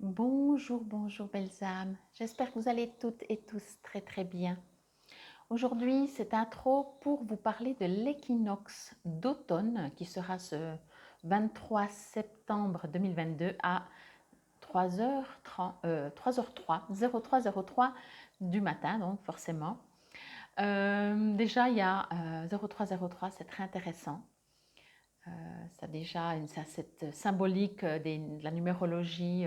Bonjour, bonjour belles âmes. J'espère que vous allez toutes et tous très très bien. Aujourd'hui, cette intro pour vous parler de l'équinoxe d'automne qui sera ce 23 septembre 2022 à 3h30, 3h03, 0303 du matin, donc forcément. Déjà, il y a 0303, c'est très intéressant. Ça a déjà cette symbolique de la numérologie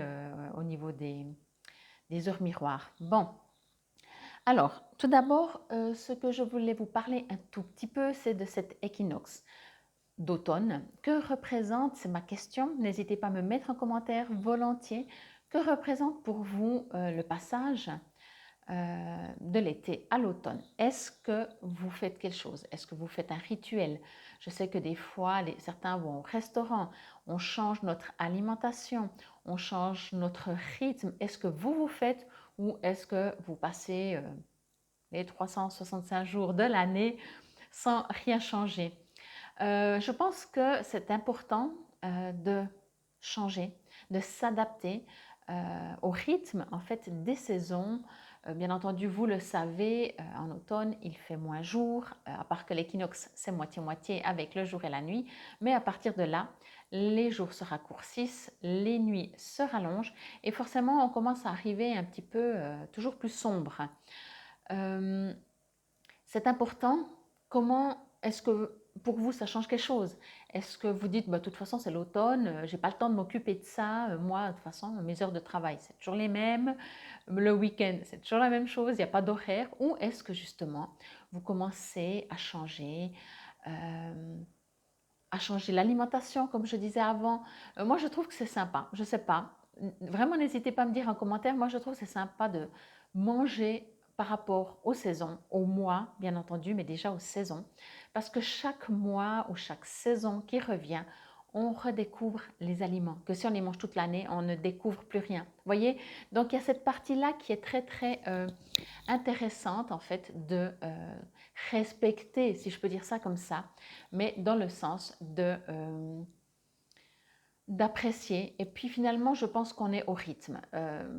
au niveau des heures miroirs. Bon, alors, tout d'abord, ce que je voulais vous parler un tout petit peu, c'est de cet équinoxe d'automne. Que représente, c'est ma question, n'hésitez pas à me mettre en commentaire volontiers, que représente pour vous le passage de l'été à l'automne? Est-ce que vous faites quelque chose? Est-ce que vous faites un rituel? Je sais que des fois, certains vont au restaurant, on change notre alimentation, on change notre rythme. Est-ce que vous faites ou est-ce que vous passez les 365 jours de l'année sans rien changer? Je pense que c'est important de changer, de s'adapter au rythme en fait des saisons. Bien entendu, vous le savez, en automne, il fait moins jour, à part que l'équinoxe, c'est moitié-moitié avec le jour et la nuit. Mais à partir de là, les jours se raccourcissent, les nuits se rallongent et forcément, on commence à arriver un petit peu toujours plus sombre. Euh, c'est important. Comment est-ce que pour vous ça change quelque chose? Est-ce que vous dites, bah, de toute façon c'est l'automne, j'ai pas le temps de m'occuper de ça, moi de toute façon mes heures de travail c'est toujours les mêmes, le week-end c'est toujours la même chose, il n'y a pas d'horaire, ou est-ce que justement vous commencez euh, à changer l'alimentation comme je disais avant? Moi je trouve que c'est sympa, je sais pas, vraiment n'hésitez pas à me dire en commentaire, moi je trouve que c'est sympa de manger par rapport aux saisons, aux mois bien entendu, mais déjà aux saisons, parce que chaque mois ou chaque saison qui revient, on redécouvre les aliments, que si on les mange toute l'année, on ne découvre plus rien. Vous voyez? Donc il y a cette partie-là qui est très très intéressante en fait de respecter, si je peux dire ça comme ça, mais dans le sens de d'apprécier. Et puis finalement, je pense qu'on est au rythme,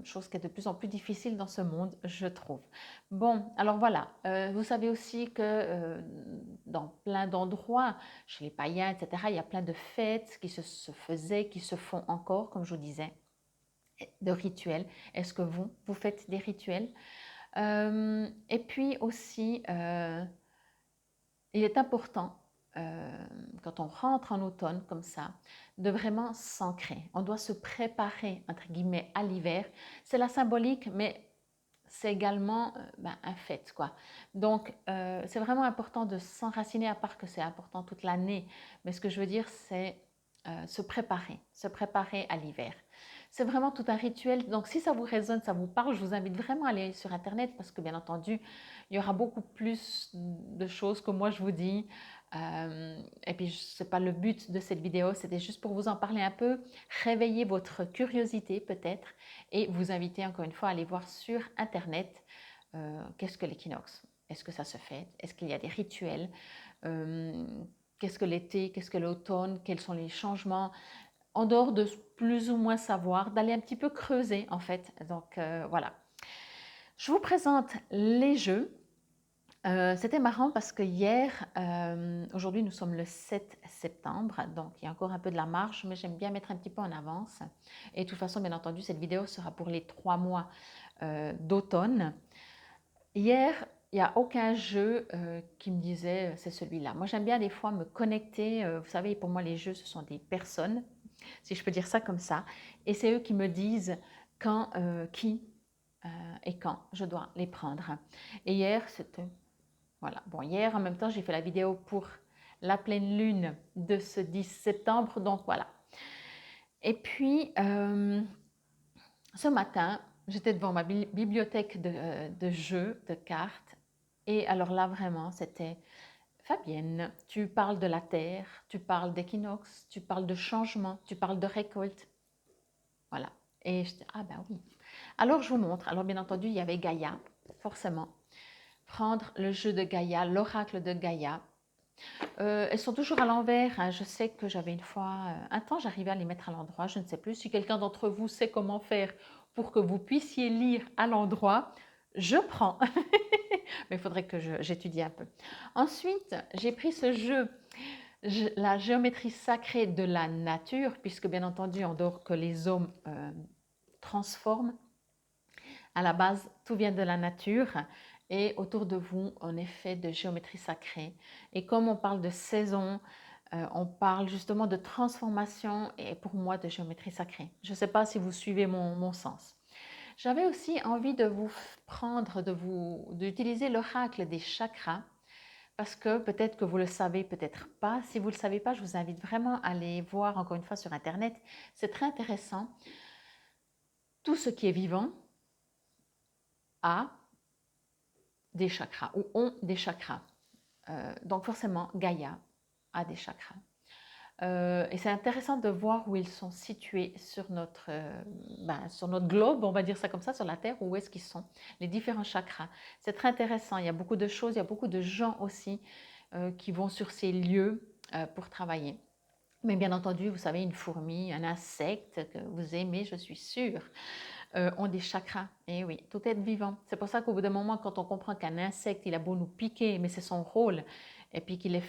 chose qui est de plus en plus difficile dans ce monde, je trouve. Bon, alors voilà, vous savez aussi que dans plein d'endroits, chez les païens, etc., il y a plein de fêtes qui se faisaient, qui se font encore, comme je vous disais, de rituels. Est-ce que vous faites des rituels? Et puis aussi, il est important, quand on rentre en automne comme ça, de vraiment s'ancrer. On doit se préparer, entre guillemets, à l'hiver. C'est la symbolique, mais c'est également un fait, quoi. Donc, c'est vraiment important de s'enraciner, à part que c'est important toute l'année. Mais ce que je veux dire, c'est se préparer à l'hiver. C'est vraiment tout un rituel. Donc, si ça vous résonne, ça vous parle, je vous invite vraiment à aller sur Internet parce que, bien entendu, il y aura beaucoup plus de choses que moi je vous dis. Et puis, ce n'est pas le but de cette vidéo, c'était juste pour vous en parler un peu, réveiller votre curiosité peut-être et vous inviter encore une fois à aller voir sur Internet qu'est-ce que l'équinoxe. Est-ce que ça se fait? Est-ce qu'il y a des rituels? Euh, Qu'est-ce que l'été? Qu'est-ce que l'automne? Quels sont les changements? En dehors de plus ou moins savoir, d'aller un petit peu creuser en fait. Donc voilà. Je vous présente les jeux. C'était marrant parce que hier, aujourd'hui nous sommes le 7 septembre, donc il y a encore un peu de la marge, mais j'aime bien mettre un petit peu en avance. Et de toute façon, bien entendu, cette vidéo sera pour les 3 mois d'automne. Hier, il n'y a aucun jeu qui me disait c'est celui-là. Moi, j'aime bien des fois me connecter. Vous savez, pour moi, les jeux, ce sont des personnes, si je peux dire ça comme ça. Et c'est eux qui me disent quand, qui et quand je dois les prendre. Et hier, c'était voilà. Bon, hier, en même temps, j'ai fait la vidéo pour la pleine lune de ce 10 septembre, donc voilà. Et puis, ce matin, j'étais devant ma bibliothèque de jeux, de cartes, et alors là, vraiment, c'était Fabienne, tu parles de la terre, tu parles d'équinoxe, tu parles de changement, tu parles de récolte. Voilà. Et je dis, ah ben oui. Alors, je vous montre. Alors, bien entendu, il y avait Gaïa, forcément. Prendre le jeu de Gaïa, l'oracle de Gaïa. Elles sont toujours à l'envers, hein. Je sais que j'avais une fois, un temps, j'arrivais à les mettre à l'endroit. Je ne sais plus si quelqu'un d'entre vous sait comment faire pour que vous puissiez lire à l'endroit. Je prends, mais il faudrait que j'étudie un peu. Ensuite, j'ai pris ce jeu, la géométrie sacrée de la nature, puisque bien entendu, en dehors que les hommes transforment, à la base, tout vient de la nature et autour de vous, on est fait de géométrie sacrée. Et comme on parle de saison, on parle justement de transformation et pour moi de géométrie sacrée. Je ne sais pas si vous suivez mon sens. J'avais aussi envie de vous prendre, d'utiliser l'oracle des chakras parce que peut-être que vous le savez, peut-être pas. Si vous ne le savez pas, je vous invite vraiment à aller voir encore une fois sur Internet. C'est très intéressant. Tout ce qui est vivant a des chakras ou ont des chakras. Donc forcément, Gaïa a des chakras. Et c'est intéressant de voir où ils sont situés sur notre globe, on va dire ça comme ça, sur la Terre, où est-ce qu'ils sont, les différents chakras. C'est très intéressant, il y a beaucoup de choses, il y a beaucoup de gens aussi qui vont sur ces lieux pour travailler. Mais bien entendu, vous savez, une fourmi, un insecte que vous aimez, je suis sûre, ont des chakras. Et oui, tout être vivant. C'est pour ça qu'au bout d'un moment, quand on comprend qu'un insecte, il a beau nous piquer, mais c'est son rôle, et puis qu'il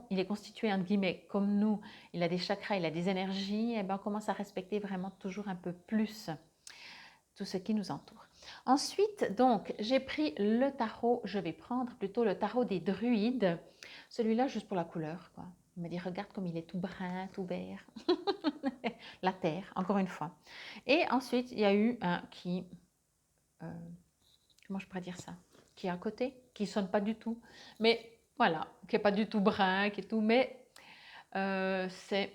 il est constitué, entre guillemets, comme nous, il a des chakras, il a des énergies, et bien on commence à respecter vraiment toujours un peu plus tout ce qui nous entoure. Ensuite, donc, j'ai pris le tarot, je vais prendre plutôt le tarot des druides, celui-là juste pour la couleur, quoi. Il me dit, regarde comme il est tout brun, tout vert. La terre, encore une fois. Et ensuite, il y a eu un euh, comment je pourrais dire ça, qui est à côté, qui sonne pas du tout, mais voilà, qui est pas du tout brun, qui est tout, mais c'est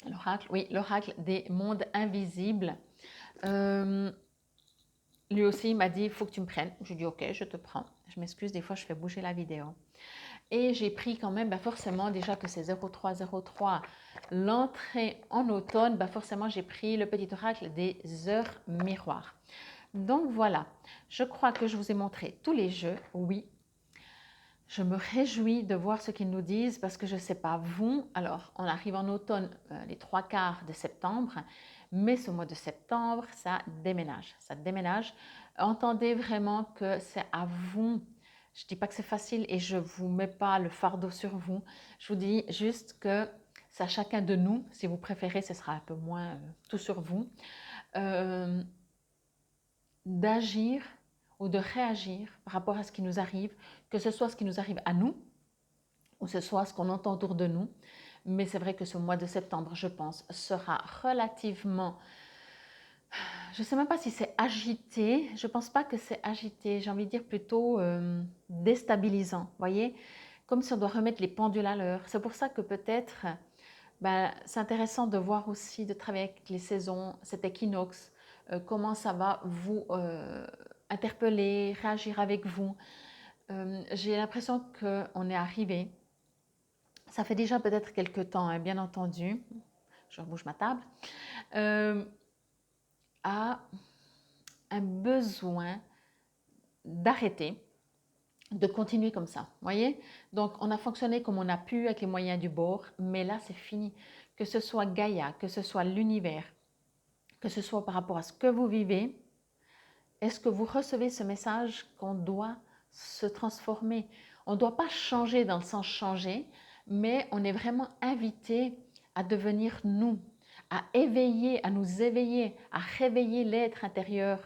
l'oracle, oui, l'oracle des mondes invisibles. Euh, Lui aussi, il m'a dit, il faut que tu me prennes. Je lui ai dit, ok, je te prends. Je m'excuse, des fois, je fais bouger la vidéo. Et j'ai pris quand même, forcément, déjà que c'est 0303, l'entrée en automne, forcément, j'ai pris le petit oracle des heures miroirs. Donc voilà, je crois que je vous ai montré tous les jeux, oui. Je me réjouis de voir ce qu'ils nous disent parce que je ne sais pas vous. Alors, on arrive en automne, les 3/4 de septembre, mais ce mois de septembre, ça déménage. Ça déménage. Entendez vraiment que c'est à vous. Je ne dis pas que c'est facile et je ne vous mets pas le fardeau sur vous. Je vous dis juste que c'est à chacun de nous. Si vous préférez, ce sera un peu moins tout sur vous. Euh, D'agir ou de réagir par rapport à ce qui nous arrive, que ce soit ce qui nous arrive à nous ou ce soit ce qu'on entend autour de nous. Mais c'est vrai que ce mois de septembre, je pense, sera relativement, je ne sais même pas si c'est agité, je ne pense pas que c'est agité, j'ai envie de dire plutôt déstabilisant, voyez, comme si on doit remettre les pendules à l'heure. C'est pour ça que peut-être, c'est intéressant de voir aussi, de travailler avec les saisons, cet équinoxe, comment ça va vous interpeller, réagir avec vous. J'ai l'impression qu'on est arrivé, ça fait déjà peut-être quelques temps, hein, bien entendu, je rebouge ma table, à un besoin d'arrêter, de continuer comme ça, voyez. Donc, on a fonctionné comme on a pu avec les moyens du bord, mais là, c'est fini. Que ce soit Gaïa, que ce soit l'univers, que ce soit par rapport à ce que vous vivez, est-ce que vous recevez ce message qu'on doit se transformer? On ne doit pas changer dans le sens changer, mais on est vraiment invité à devenir nous, à éveiller, à nous éveiller, à réveiller l'être intérieur,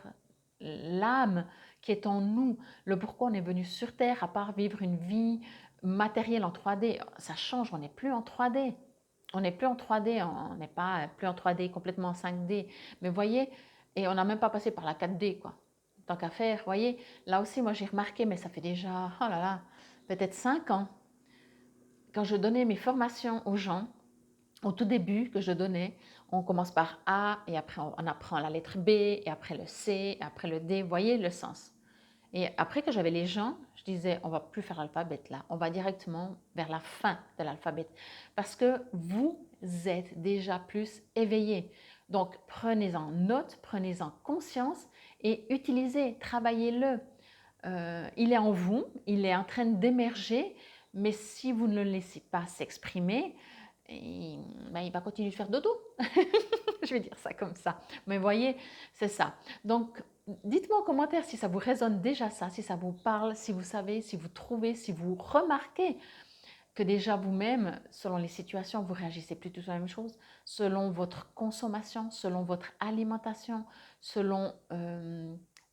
l'âme qui est en nous, le pourquoi on est venu sur Terre, à part vivre une vie matérielle en 3D. Ça change, on n'est plus en 3D. On n'est plus en 3D, on n'est pas plus en 3D, complètement en 5D. Mais voyez, et on n'a même pas passé par la 4D, quoi. Tant qu'à faire, voyez. Là aussi, moi, j'ai remarqué, mais ça fait déjà, oh là là, peut-être 5 ans, quand je donnais mes formations aux gens, au tout début que je donnais, on commence par A, et après on apprend la lettre B, et après le C, et après le D, voyez le sens. Et après que j'avais les gens, je disais, on va plus faire l'alphabet là, on va directement vers la fin de l'alphabet. Parce que vous êtes déjà plus éveillés. Donc prenez-en note, prenez-en conscience et utilisez, travaillez-le. Il est en vous, il est en train d'émerger, Mais si vous ne le laissez pas s'exprimer, il va continuer de faire dodo. Je vais dire ça comme ça. Mais voyez, c'est ça. Donc, dites-moi en commentaire si ça vous résonne déjà ça, si ça vous parle, si vous savez, si vous trouvez, si vous remarquez que déjà vous-même, selon les situations, vous réagissez plutôt à la même chose, selon votre consommation, selon votre alimentation, selon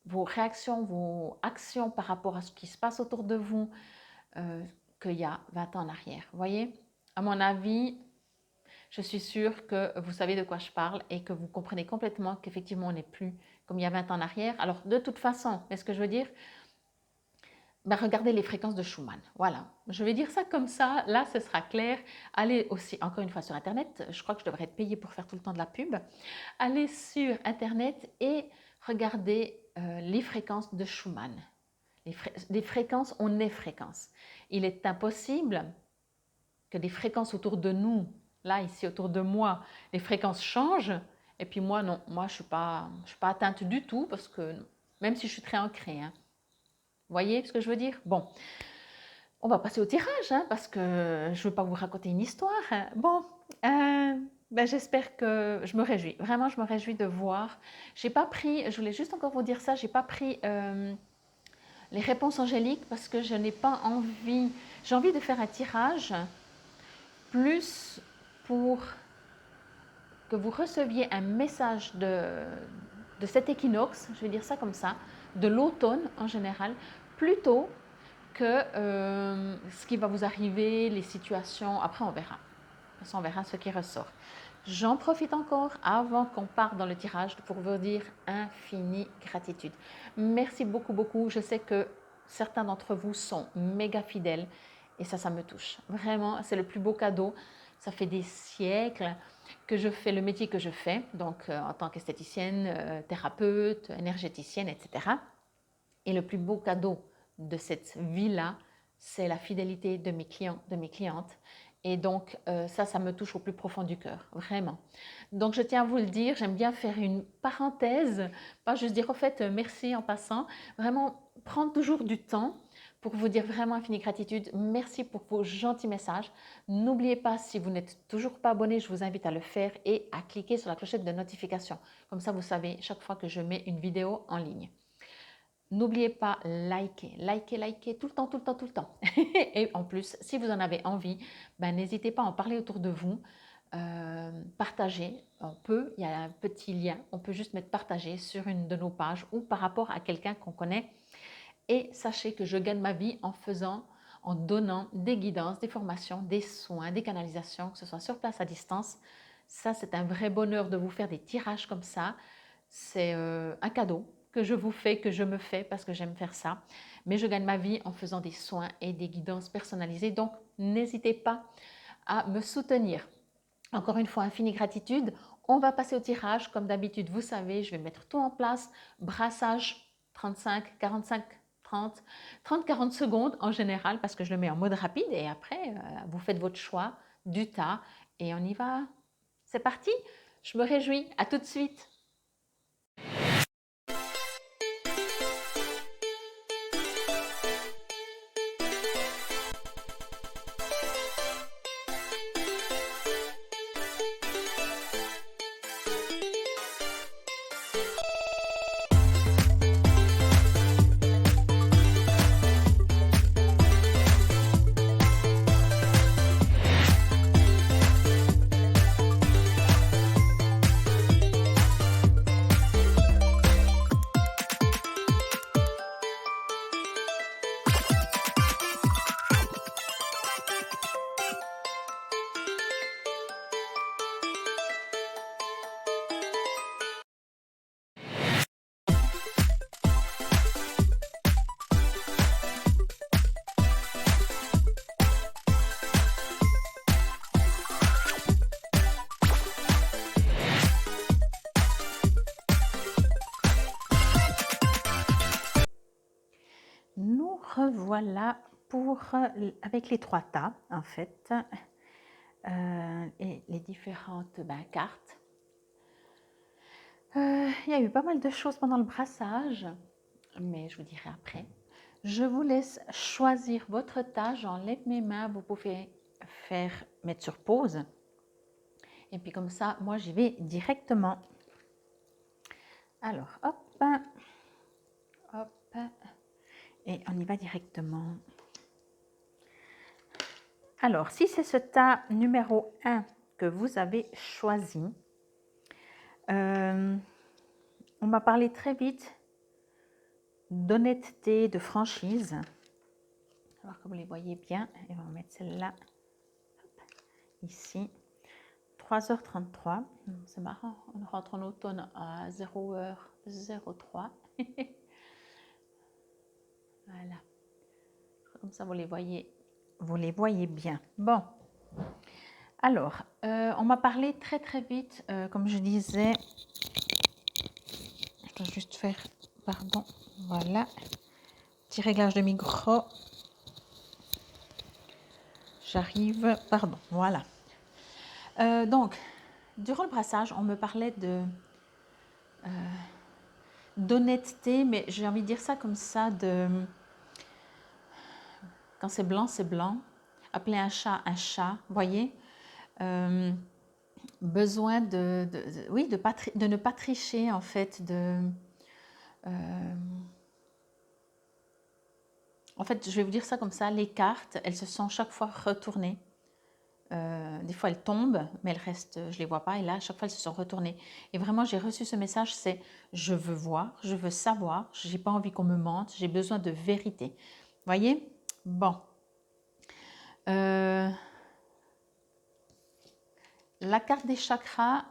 vos réactions, vos actions par rapport à ce qui se passe autour de vous, qu'il y a 20 ans en arrière. Vous voyez, à mon avis, je suis sûre que vous savez de quoi je parle et que vous comprenez complètement qu'effectivement, on n'est plus comme il y a 20 ans en arrière. Alors, de toute façon, mais ce que je veux dire, regardez les fréquences de Schumann. Voilà, je vais dire ça comme ça, là ce sera clair. Allez aussi, encore une fois, sur Internet, je crois que je devrais être payée pour faire tout le temps de la pub. Allez sur Internet et regardez les fréquences de Schumann. Les fréquences, on est fréquence. Il est impossible que des fréquences autour de nous, là, ici, autour de moi, les fréquences changent, et puis moi, non, moi, je ne suis pas atteinte du tout, parce que, même si je suis très ancrée, hein. Vous voyez ce que je veux dire? Bon, on va passer au tirage, hein, parce que je ne veux pas vous raconter une histoire. Bon, j'espère que je me réjouis. Vraiment, je me réjouis de voir. J'ai pas pris, je voulais juste encore vous dire ça, j'ai pas pris les réponses angéliques parce que je n'ai pas envie. J'ai envie de faire un tirage plus pour que vous receviez un message de cet équinoxe, je vais dire ça comme ça, de l'automne en général, plutôt que ce qui va vous arriver, les situations. Après, on verra. De toute façon, on verra ce qui ressort. J'en profite encore avant qu'on parte dans le tirage pour vous dire infinie gratitude. Merci beaucoup, beaucoup. Je sais que certains d'entre vous sont méga fidèles et ça me touche. Vraiment, c'est le plus beau cadeau. Ça fait des siècles que je fais le métier que je fais, donc en tant qu'esthéticienne, thérapeute, énergéticienne, etc. Et le plus beau cadeau de cette vie-là, c'est la fidélité de mes clients, de mes clientes. Et donc, ça me touche au plus profond du cœur, vraiment. Donc, je tiens à vous le dire, j'aime bien faire une parenthèse, pas juste dire au fait merci en passant, vraiment prendre toujours du temps pour vous dire vraiment infinie gratitude. Merci pour vos gentils messages. N'oubliez pas, si vous n'êtes toujours pas abonné, je vous invite à le faire et à cliquer sur la clochette de notification. Comme ça, vous savez chaque fois que je mets une vidéo en ligne. N'oubliez pas, likez tout le temps, tout le temps, tout le temps. Et en plus, si vous en avez envie, n'hésitez pas à en parler autour de vous. Partagez, il y a un petit lien, on peut juste mettre partager sur une de nos pages ou par rapport à quelqu'un qu'on connaît. Et sachez que je gagne ma vie en donnant des guidances, des formations, des soins, des canalisations, que ce soit sur place, à distance. Ça, c'est un vrai bonheur de vous faire des tirages comme ça. C'est un cadeau que je vous fais, que je me fais parce que j'aime faire ça. Mais je gagne ma vie en faisant des soins et des guidances personnalisées. Donc, n'hésitez pas à me soutenir. Encore une fois, infinie gratitude. On va passer au tirage. Comme d'habitude, vous savez, je vais mettre tout en place. Brassage 35, 45, 30, 30-40 secondes en général parce que je le mets en mode rapide et après, vous faites votre choix du tas et on y va. C'est parti. Je me réjouis. À tout de suite. Nous revoilà avec les trois tas, en fait, et les différentes cartes. Il y a eu pas mal de choses pendant le brassage, mais je vous dirai après. Je vous laisse choisir votre tâche. J'enlève mes mains. Vous pouvez mettre sur pause. Et puis comme ça, moi, j'y vais directement. Alors, hop, hop. Et on y va directement. Alors, si c'est ce tas numéro 1 que vous avez choisi, on m'a parlé très vite d'honnêteté, de franchise. Alors que vous les voyez bien, et on va mettre celle-là ici. 3h33, c'est marrant, on rentre en automne à 0h03. Voilà, comme ça vous les voyez bien. Bon, alors, on m'a parlé très très vite, comme je disais, je dois juste faire, pardon, voilà, petit réglage de micro. J'arrive, pardon, voilà. Donc, durant le brassage, on me parlait d'honnêteté, mais j'ai envie de dire ça comme ça, quand c'est blanc, appeler un chat, voyez, besoin oui, de ne pas tricher en fait, en fait, je vais vous dire ça comme ça, les cartes, elles se sont chaque fois retournées. Des fois, elles tombent, mais elles restent, je ne les vois pas. Et là, à chaque fois, elles se sont retournées. Et vraiment, j'ai reçu ce message, c'est je veux voir, je veux savoir, je n'ai pas envie qu'on me mente, j'ai besoin de vérité. Voyez? Bon. La carte des chakras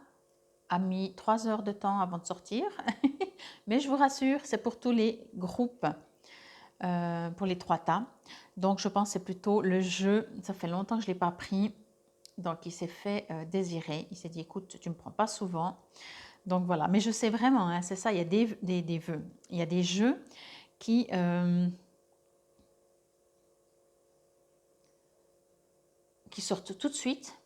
a mis 3 heures de temps avant de sortir. Mais je vous rassure, c'est pour tous les groupes, pour les 3 tas. Donc, je pense que c'est plutôt le jeu. Ça fait longtemps que je ne l'ai pas pris. Donc, il s'est fait désirer. Il s'est dit, écoute, tu ne me prends pas souvent. Donc, voilà. Mais je sais vraiment, hein, c'est ça, il y a des vœux. Il y a des jeux qui sortent tout de suite,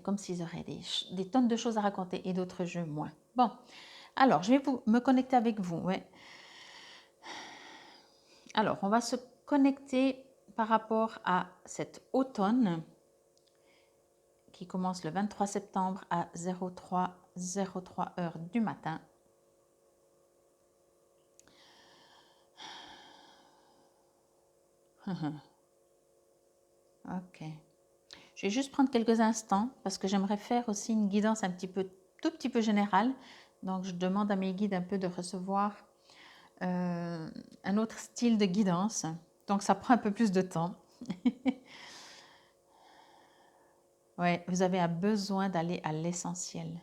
comme s'ils auraient des tonnes de choses à raconter, et d'autres jeux moins. Bon, alors, je vais me connecter avec vous. Ouais. Alors, on va se connecter par rapport à cet automne qui commence le 23 septembre à 03 heures du matin. Ok. Je vais juste prendre quelques instants parce que j'aimerais faire aussi une guidance tout petit peu générale. Donc, je demande à mes guides un peu de recevoir un autre style de guidance. Donc, ça prend un peu plus de temps. Ouais, vous avez un besoin d'aller à l'essentiel.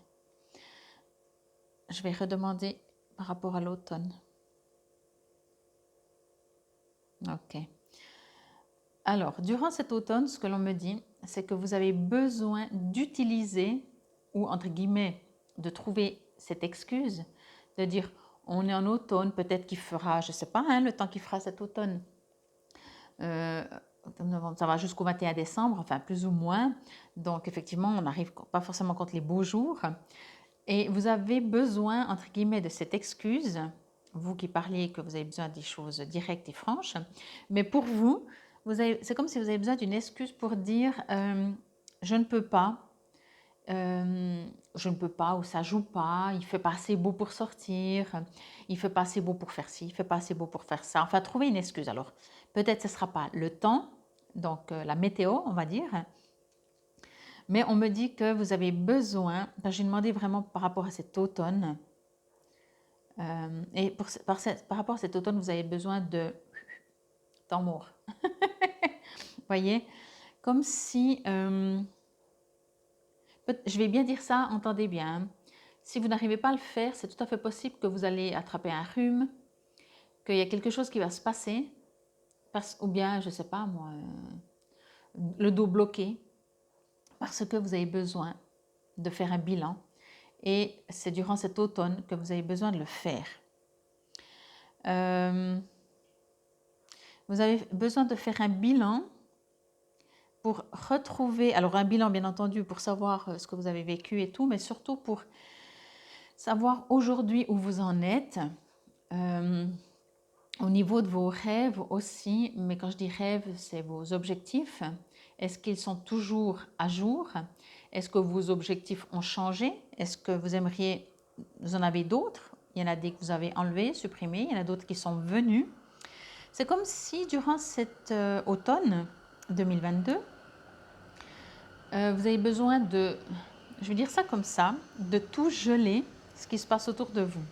Je vais redemander par rapport à l'automne. Ok. Alors, durant cet automne, ce que l'on me dit, c'est que vous avez besoin d'utiliser, ou entre guillemets, de trouver cette excuse, de dire, on est en automne, peut-être qu'il fera, je ne sais pas, hein, le temps qu'il fera cet automne. Ça va jusqu'au 21 décembre, enfin plus ou moins. Donc, effectivement, on n'arrive pas forcément contre les beaux jours. Et vous avez besoin, entre guillemets, de cette excuse, vous qui parlez que vous avez besoin des choses directes et franches, mais pour vous, c'est comme si vous avez besoin d'une excuse pour dire je ne peux pas, ou ça joue pas, il fait pas assez beau pour sortir, il fait pas assez beau pour faire ci, il fait pas assez beau pour faire ça. Enfin, trouver une excuse. Alors, peut-être ce ne sera pas le temps, donc la météo, on va dire, mais on me dit que vous avez besoin, j'ai demandé vraiment par rapport à cet automne, et par rapport à cet automne, vous avez besoin de d'amour. Voyez, comme si, je vais bien dire ça, entendez bien, hein. Si vous n'arrivez pas à le faire, c'est tout à fait possible que vous allez attraper un rhume, qu'il y a quelque chose qui va se passer, ou bien, je ne sais pas moi, le dos bloqué, parce que vous avez besoin de faire un bilan. Et c'est durant cet automne que vous avez besoin de le faire. Vous avez besoin de faire un bilan pour retrouver, alors un bilan bien entendu pour savoir ce que vous avez vécu et tout, mais surtout pour savoir aujourd'hui où vous en êtes, Au niveau de vos rêves aussi, mais quand je dis rêves, c'est vos objectifs. Est-ce qu'ils sont toujours à jour? Est-ce que vos objectifs ont changé? Est-ce que vous en avez d'autres? Il y en a des que vous avez enlevés, supprimés, il y en a d'autres qui sont venus. C'est comme si durant cet automne 2022, vous avez besoin de, je vais dire ça comme ça, de tout geler ce qui se passe autour de vous.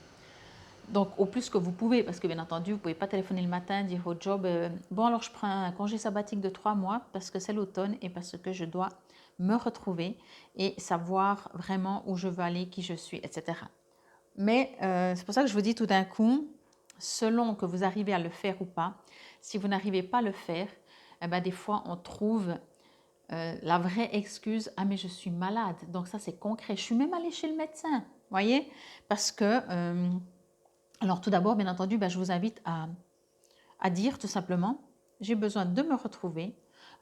Donc, au plus que vous pouvez, parce que bien entendu, vous ne pouvez pas téléphoner le matin, dire au job, bon alors je prends un congé sabbatique de 3 mois parce que c'est l'automne et parce que je dois me retrouver et savoir vraiment où je veux aller, qui je suis, etc. Mais c'est pour ça que je vous dis tout d'un coup, selon que vous arrivez à le faire ou pas, si vous n'arrivez pas à le faire, eh ben, des fois on trouve la vraie excuse, ah mais je suis malade, donc ça c'est concret, je suis même allée chez le médecin, voyez, parce que... alors tout d'abord, bien entendu, je vous invite à dire tout simplement, j'ai besoin de me retrouver,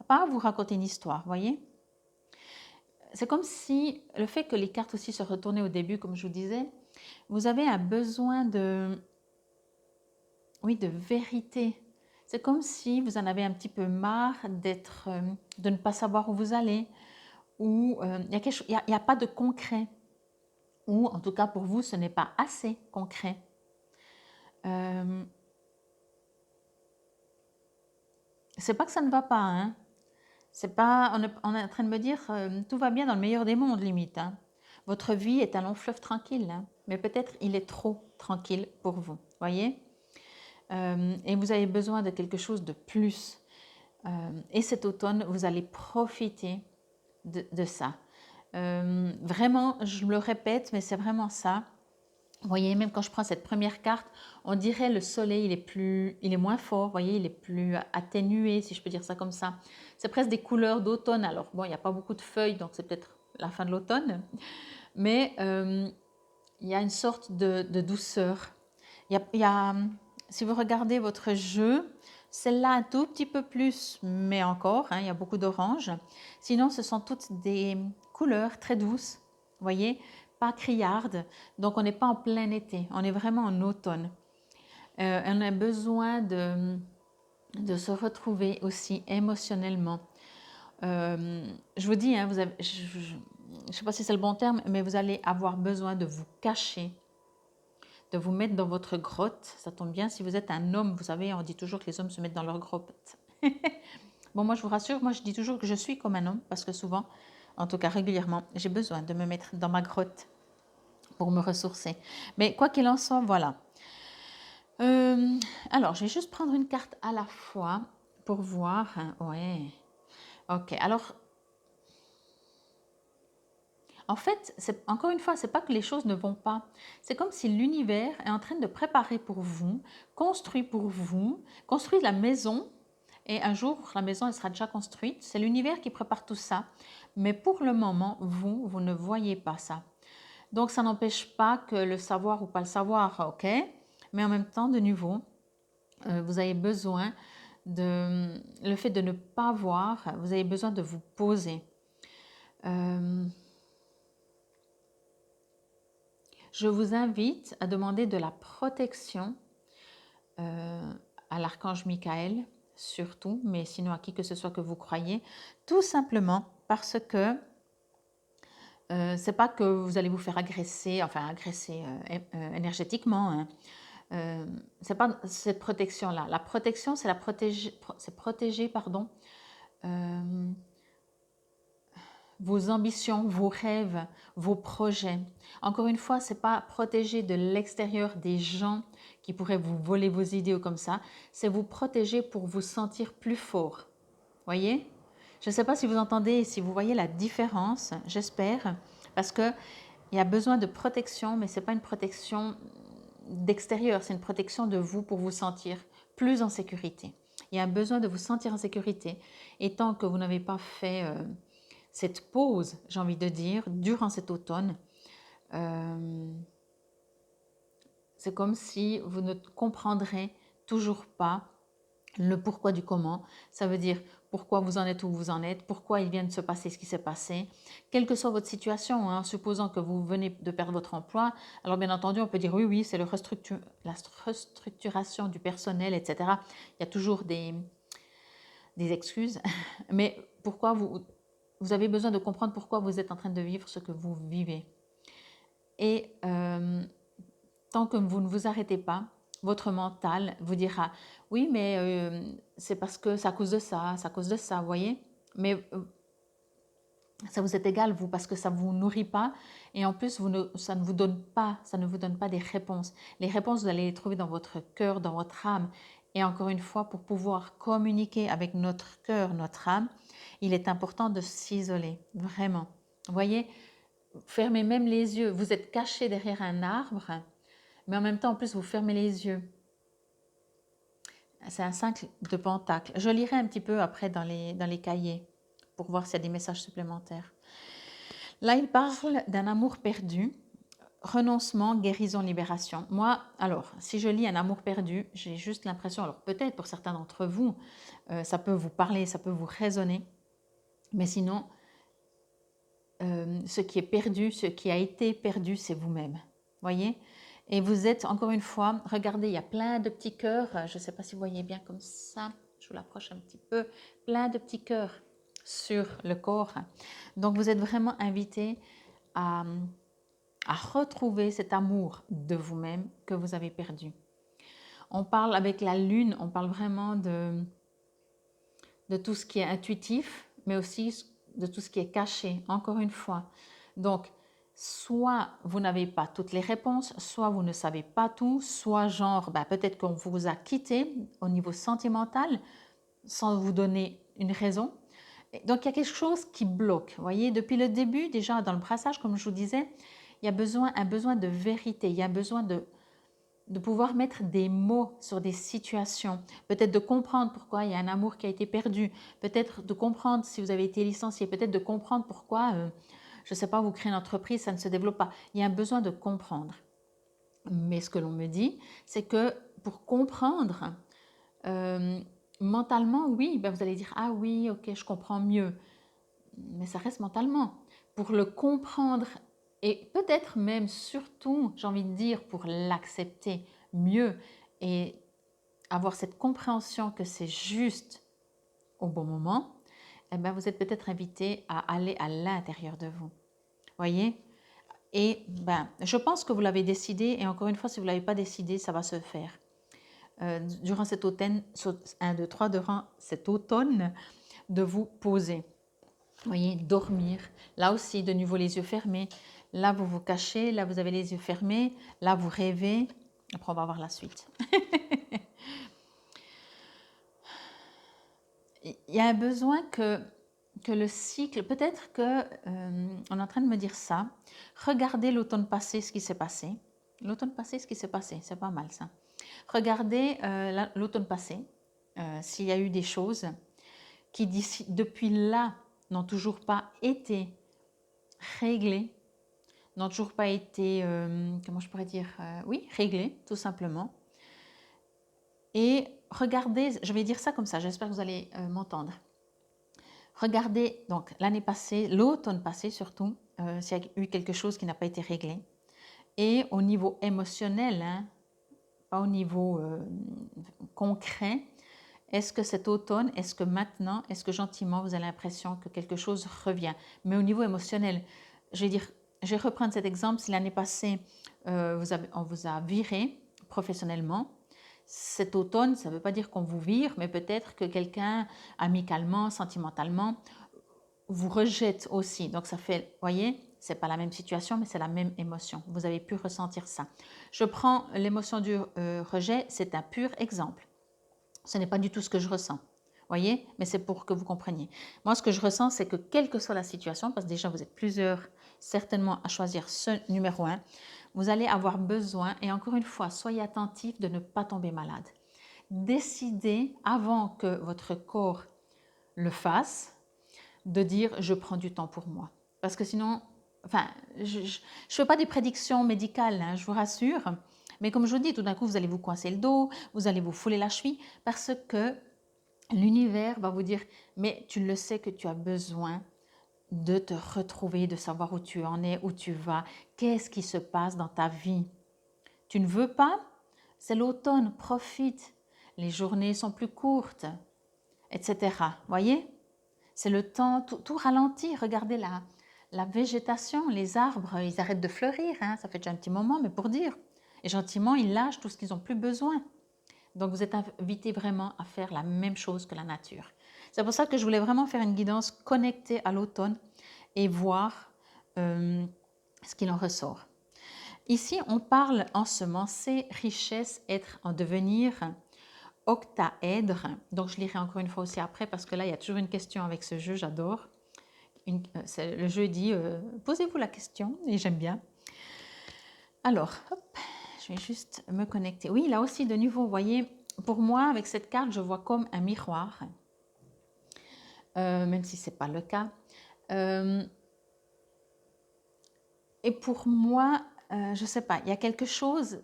pas vous raconter une histoire, voyez. C'est comme si le fait que les cartes aussi se retournaient au début, comme je vous disais, vous avez un besoin de, oui, de vérité. C'est comme si vous en avez un petit peu marre de ne pas savoir où vous allez, ou il n'y a pas de concret, ou en tout cas pour vous, ce n'est pas assez concret. C'est pas que ça ne va pas, hein. C'est pas, on est en train de me dire tout va bien dans le meilleur des mondes, limite, hein. Votre vie est un long fleuve tranquille, hein, mais peut-être il est trop tranquille pour vous, voyez. Et vous avez besoin de quelque chose de plus. Et cet automne, vous allez profiter de ça. Vraiment, je me le répète, mais c'est vraiment ça. Vous voyez, même quand je prends cette première carte, on dirait le soleil, il est moins fort, vous voyez, il est plus atténué, si je peux dire ça comme ça. C'est presque des couleurs d'automne. Alors, bon, il n'y a pas beaucoup de feuilles, donc c'est peut-être la fin de l'automne. Mais il y a une sorte de douceur. Si vous regardez votre jeu, celle-là un tout petit peu plus, mais encore, hein, il y a beaucoup d'orange. Sinon, ce sont toutes des couleurs très douces, vous voyez, pas criardes. Donc, on n'est pas en plein été, on est vraiment en automne. On a besoin de se retrouver aussi émotionnellement. Je vous dis, hein, je ne sais pas si c'est le bon terme, mais vous allez avoir besoin de vous cacher, de vous mettre dans votre grotte. Ça tombe bien, si vous êtes un homme, vous savez, on dit toujours que les hommes se mettent dans leur grotte. Bon, moi je vous rassure, moi je dis toujours que je suis comme un homme, parce que souvent, en tout cas régulièrement, j'ai besoin de me mettre dans ma grotte pour me ressourcer. Mais quoi qu'il en soit, voilà. Alors, je vais juste prendre une carte à la fois pour voir. Hein. Ouais. Ok, alors en fait, encore une fois, c'est pas que les choses ne vont pas. C'est comme si l'univers est en train de préparer pour vous, construit la maison. Et un jour, la maison elle sera déjà construite. C'est l'univers qui prépare tout ça. Mais pour le moment, vous ne voyez pas ça. Donc, ça n'empêche pas que le savoir ou pas le savoir, ok. Mais en même temps, de nouveau, vous avez besoin le fait de ne pas voir, vous avez besoin de vous poser. Je vous invite à demander de la protection à l'archange Michael, surtout, mais sinon à qui que ce soit que vous croyez, tout simplement parce que c'est pas que vous allez vous faire agresser, énergétiquement. Hein. C'est pas cette protection-là. La protection, c'est protéger, pardon, vos ambitions, vos rêves, vos projets. Encore une fois, c'est pas protéger de l'extérieur des gens qui pourraient vous voler vos idées ou comme ça. C'est vous protéger pour vous sentir plus fort. Voyez? Je ne sais pas si vous entendez, si vous voyez la différence. J'espère, parce que il y a besoin de protection, mais c'est pas une protection d'extérieur, c'est une protection de vous pour vous sentir plus en sécurité. Il y a un besoin de vous sentir en sécurité. Et tant que vous n'avez pas fait cette pause, j'ai envie de dire, durant cet automne, c'est comme si vous ne comprendrez toujours pas Le pourquoi du comment, ça veut dire pourquoi vous en êtes où vous en êtes, pourquoi il vient de se passer ce qui s'est passé, quelle que soit votre situation, hein, supposant que vous venez de perdre votre emploi, alors bien entendu on peut dire oui, oui, c'est la restructuration du personnel, etc. Il y a toujours des excuses, mais pourquoi vous avez besoin de comprendre pourquoi vous êtes en train de vivre ce que vous vivez. Et tant que vous ne vous arrêtez pas, votre mental vous dira oui, mais c'est parce que c'est à cause de ça, c'est à cause de ça, vous voyez. Mais ça vous est égal, vous, parce que ça ne vous nourrit pas et en plus, ça ne vous donne pas des réponses. Les réponses, vous allez les trouver dans votre cœur, dans votre âme. Et encore une fois, pour pouvoir communiquer avec notre cœur, notre âme, il est important de s'isoler, vraiment. Vous voyez, fermez même les yeux. Vous êtes caché derrière un arbre, mais en même temps, en plus, vous fermez les yeux. C'est un 5 de pentacle. Je lirai un petit peu après dans les cahiers pour voir s'il y a des messages supplémentaires. Là, il parle d'un amour perdu, renoncement, guérison, libération. Moi, alors, si je lis un amour perdu, j'ai juste l'impression, alors peut-être pour certains d'entre vous, ça peut vous parler, ça peut vous résonner, mais sinon, ce qui est perdu, ce qui a été perdu, c'est vous-même. Voyez? Et vous êtes, encore une fois, regardez, il y a plein de petits cœurs, je ne sais pas si vous voyez bien comme ça, je vous l'approche un petit peu, plein de petits cœurs sur le corps. Donc, vous êtes vraiment invité à retrouver cet amour de vous-même que vous avez perdu. On parle avec la lune, on parle vraiment de tout ce qui est intuitif, mais aussi de tout ce qui est caché, encore une fois. Donc, soit vous n'avez pas toutes les réponses, soit vous ne savez pas tout, soit genre, peut-être qu'on vous a quitté au niveau sentimental sans vous donner une raison. Donc, il y a quelque chose qui bloque. Vous voyez, depuis le début, déjà dans le brassage, comme je vous disais, il y a un besoin de vérité, il y a un besoin de pouvoir mettre des mots sur des situations, peut-être de comprendre pourquoi il y a un amour qui a été perdu, peut-être de comprendre si vous avez été licencié, peut-être de comprendre pourquoi, je ne sais pas, vous créez une entreprise, ça ne se développe pas. Il y a un besoin de comprendre. Mais ce que l'on me dit, c'est que pour comprendre, mentalement, oui, vous allez dire, ah oui, ok, je comprends mieux. Mais ça reste mentalement. Pour le comprendre et peut-être même surtout, j'ai envie de dire, pour l'accepter mieux et avoir cette compréhension que c'est juste au bon moment, vous êtes peut-être invité à aller à l'intérieur de vous. Voyez? Et je pense que vous l'avez décidé et encore une fois, si vous ne l'avez pas décidé, ça va se faire. Durant cet automne, 1, 2, 3, durant cet automne, de vous poser. Vous voyez, dormir. Là aussi, de nouveau, les yeux fermés. Là, vous vous cachez. Là, vous avez les yeux fermés. Là, vous rêvez. Après, on va voir la suite. Il y a un besoin que le cycle, peut-être que on est en train de me dire ça. Regardez l'automne passé, ce qui s'est passé. L'automne passé, ce qui s'est passé, c'est pas mal ça. Regardez l'automne passé, s'il y a eu des choses qui depuis là n'ont toujours pas été réglées, n'ont toujours pas été, comment je pourrais dire, oui, réglées, tout simplement. Et regardez, je vais dire ça comme ça, j'espère que vous allez m'entendre. Regardez, donc l'année passée, l'automne passé surtout, s'il y a eu quelque chose qui n'a pas été réglé. Et au niveau émotionnel, hein, pas au niveau concret, est-ce que cet automne, est-ce que maintenant, est-ce que gentiment vous avez l'impression que quelque chose revient? Mais au niveau émotionnel, je vais reprendre cet exemple. Si l'année passée, on vous a viré professionnellement, cet automne, ça ne veut pas dire qu'on vous vire, mais peut-être que quelqu'un, amicalement, sentimentalement, vous rejette aussi. Donc ça fait, vous voyez, c'est pas la même situation, mais c'est la même émotion. Vous avez pu ressentir ça. Je prends l'émotion du rejet, c'est un pur exemple. Ce n'est pas du tout ce que je ressens. Voyez, mais c'est pour que vous compreniez. Moi, ce que je ressens, c'est que quelle que soit la situation, parce que déjà vous êtes plusieurs certainement à choisir ce numéro 1, vous allez avoir besoin, et encore une fois, soyez attentifs de ne pas tomber malade. Décidez avant que votre corps le fasse, de dire je prends du temps pour moi. Parce que sinon, enfin, je ne fais pas des prédictions médicales, hein, je vous rassure, Mais comme je vous dis, tout d'un coup, vous allez vous coincer le dos, vous allez vous fouler la cheville parce que l'univers va vous dire, mais tu le sais que tu as besoin de te retrouver, de savoir où tu en es, où tu vas, qu'est-ce qui se passe dans ta vie. Tu ne veux pas? C'est l'automne, profite. Les journées sont plus courtes, etc. Voyez? C'est le temps, tout ralentit. Regardez la végétation, les arbres, ils arrêtent de fleurir. Hein, ça fait déjà un petit moment, mais pour dire. Et gentiment, ils lâchent tout ce qu'ils n'ont plus besoin. Donc, vous êtes invité vraiment à faire la même chose que la nature. C'est pour ça que je voulais vraiment faire une guidance connectée à l'automne et voir ce qu'il en ressort. Ici, on parle ensemencer, richesse, être en devenir, octaèdre. Donc, je lirai encore une fois aussi après parce que là, il y a toujours une question avec ce jeu, j'adore. Le jeu dit posez-vous la question et j'aime bien. Alors, hop, je vais juste me connecter. Oui, là aussi, de nouveau, vous voyez, pour moi, avec cette carte, je vois comme un miroir, même si ce n'est pas le cas. Et pour moi, je ne sais pas, il y a quelque chose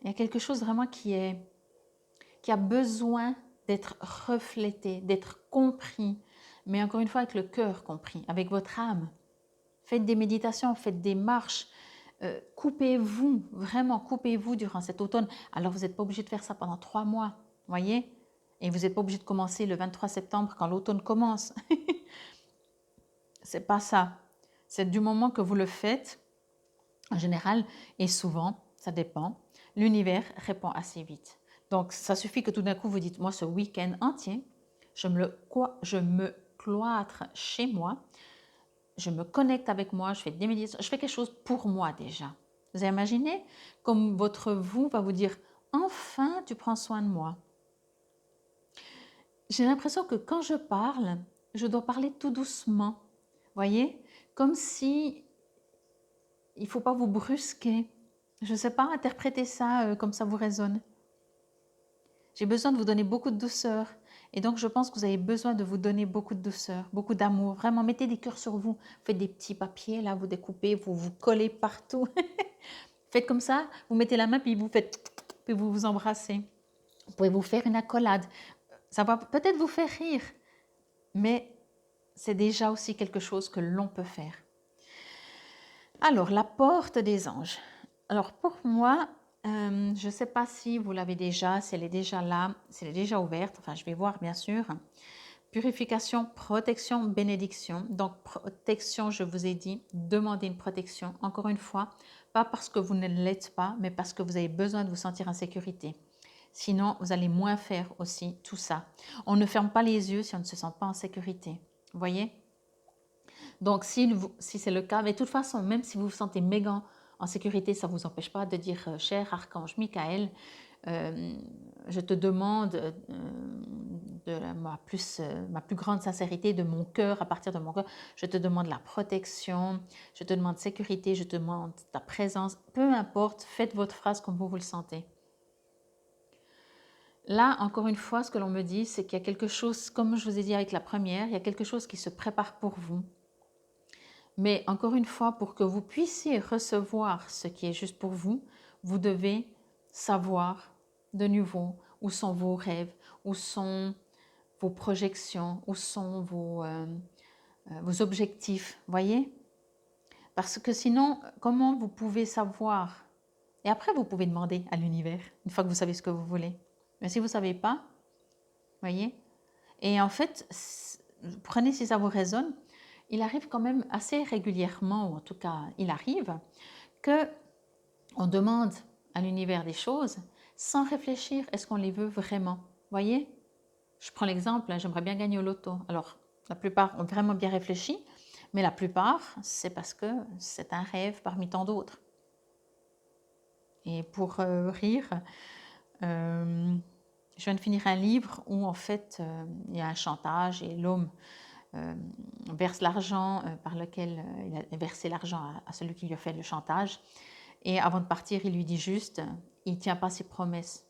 vraiment qui a besoin d'être reflété, d'être compris, mais encore une fois avec le cœur compris, avec votre âme. Faites des méditations, faites des marches, coupez-vous, vraiment coupez-vous durant cet automne. Alors vous n'êtes pas obligé de faire ça pendant 3 mois, voyez? Et vous n'êtes pas obligé de commencer le 23 septembre quand l'automne commence. C'est pas ça. C'est du moment que vous le faites, en général, et souvent, ça dépend, l'univers répond assez vite. Donc, ça suffit que tout d'un coup, vous dites, moi, ce week-end entier, je me cloître chez moi, je me connecte avec moi, je fais des méditations, je fais quelque chose pour moi déjà. Vous avez imaginé comme votre vous va vous dire, enfin, tu prends soin de moi. J'ai l'impression que quand je parle, je dois parler tout doucement. Voyez, comme si il ne faut pas vous brusquer. Je ne sais pas, interpréter ça comme ça vous résonne. J'ai besoin de vous donner beaucoup de douceur. Et donc, je pense que vous avez besoin de vous donner beaucoup de douceur, beaucoup d'amour. Vraiment, mettez des cœurs sur vous. Vous faites des petits papiers, là, vous découpez, vous vous collez partout. Faites comme ça, vous mettez la main, puis vous faites, puis vous vous embrassez. Vous pouvez vous faire une accolade. Ça va peut-être vous faire rire, mais c'est déjà aussi quelque chose que l'on peut faire. Alors, la porte des anges. Alors, pour moi, je ne sais pas si vous l'avez déjà, si elle est déjà là, si elle est déjà ouverte. Enfin, je vais voir, bien sûr. Purification, protection, bénédiction. Donc, protection, je vous ai dit, demandez une protection. Encore une fois, pas parce que vous ne l'êtes pas, mais parce que vous avez besoin de vous sentir en sécurité. Sinon, vous allez moins faire aussi tout ça. On ne ferme pas les yeux si on ne se sent pas en sécurité. Vous voyez? Donc, si c'est le cas, mais de toute façon, même si vous vous sentez méga en sécurité, ça ne vous empêche pas de dire cher archange Michael, je te demande de ma plus grande sincérité, de mon cœur, à partir de mon cœur, je te demande la protection, je te demande sécurité, je te demande ta présence, peu importe, faites votre phrase comme vous le sentez. Là, encore une fois, ce que l'on me dit, c'est qu'il y a quelque chose, comme je vous ai dit avec la première, il y a quelque chose qui se prépare pour vous. Mais encore une fois, pour que vous puissiez recevoir ce qui est juste pour vous, vous devez savoir de nouveau où sont vos rêves, où sont vos projections, où sont vos objectifs, voyez? Parce que sinon, comment vous pouvez savoir? Et après, vous pouvez demander à l'univers, une fois que vous savez ce que vous voulez. Mais si vous ne savez pas, voyez? Et en fait, prenez si ça vous résonne, il arrive quand même assez régulièrement, ou en tout cas, il arrive, qu'on demande à l'univers des choses sans réfléchir, est-ce qu'on les veut vraiment? Voyez? Je prends l'exemple, j'aimerais bien gagner au loto. Alors, la plupart ont vraiment bien réfléchi, mais la plupart, c'est parce que c'est un rêve parmi tant d'autres. Et pour rire, je viens de finir un livre où en fait, il y a un chantage et l'homme verse l'argent par lequel il a versé l'argent à celui qui lui a fait le chantage. Et avant de partir, il lui dit juste, il ne tient pas ses promesses.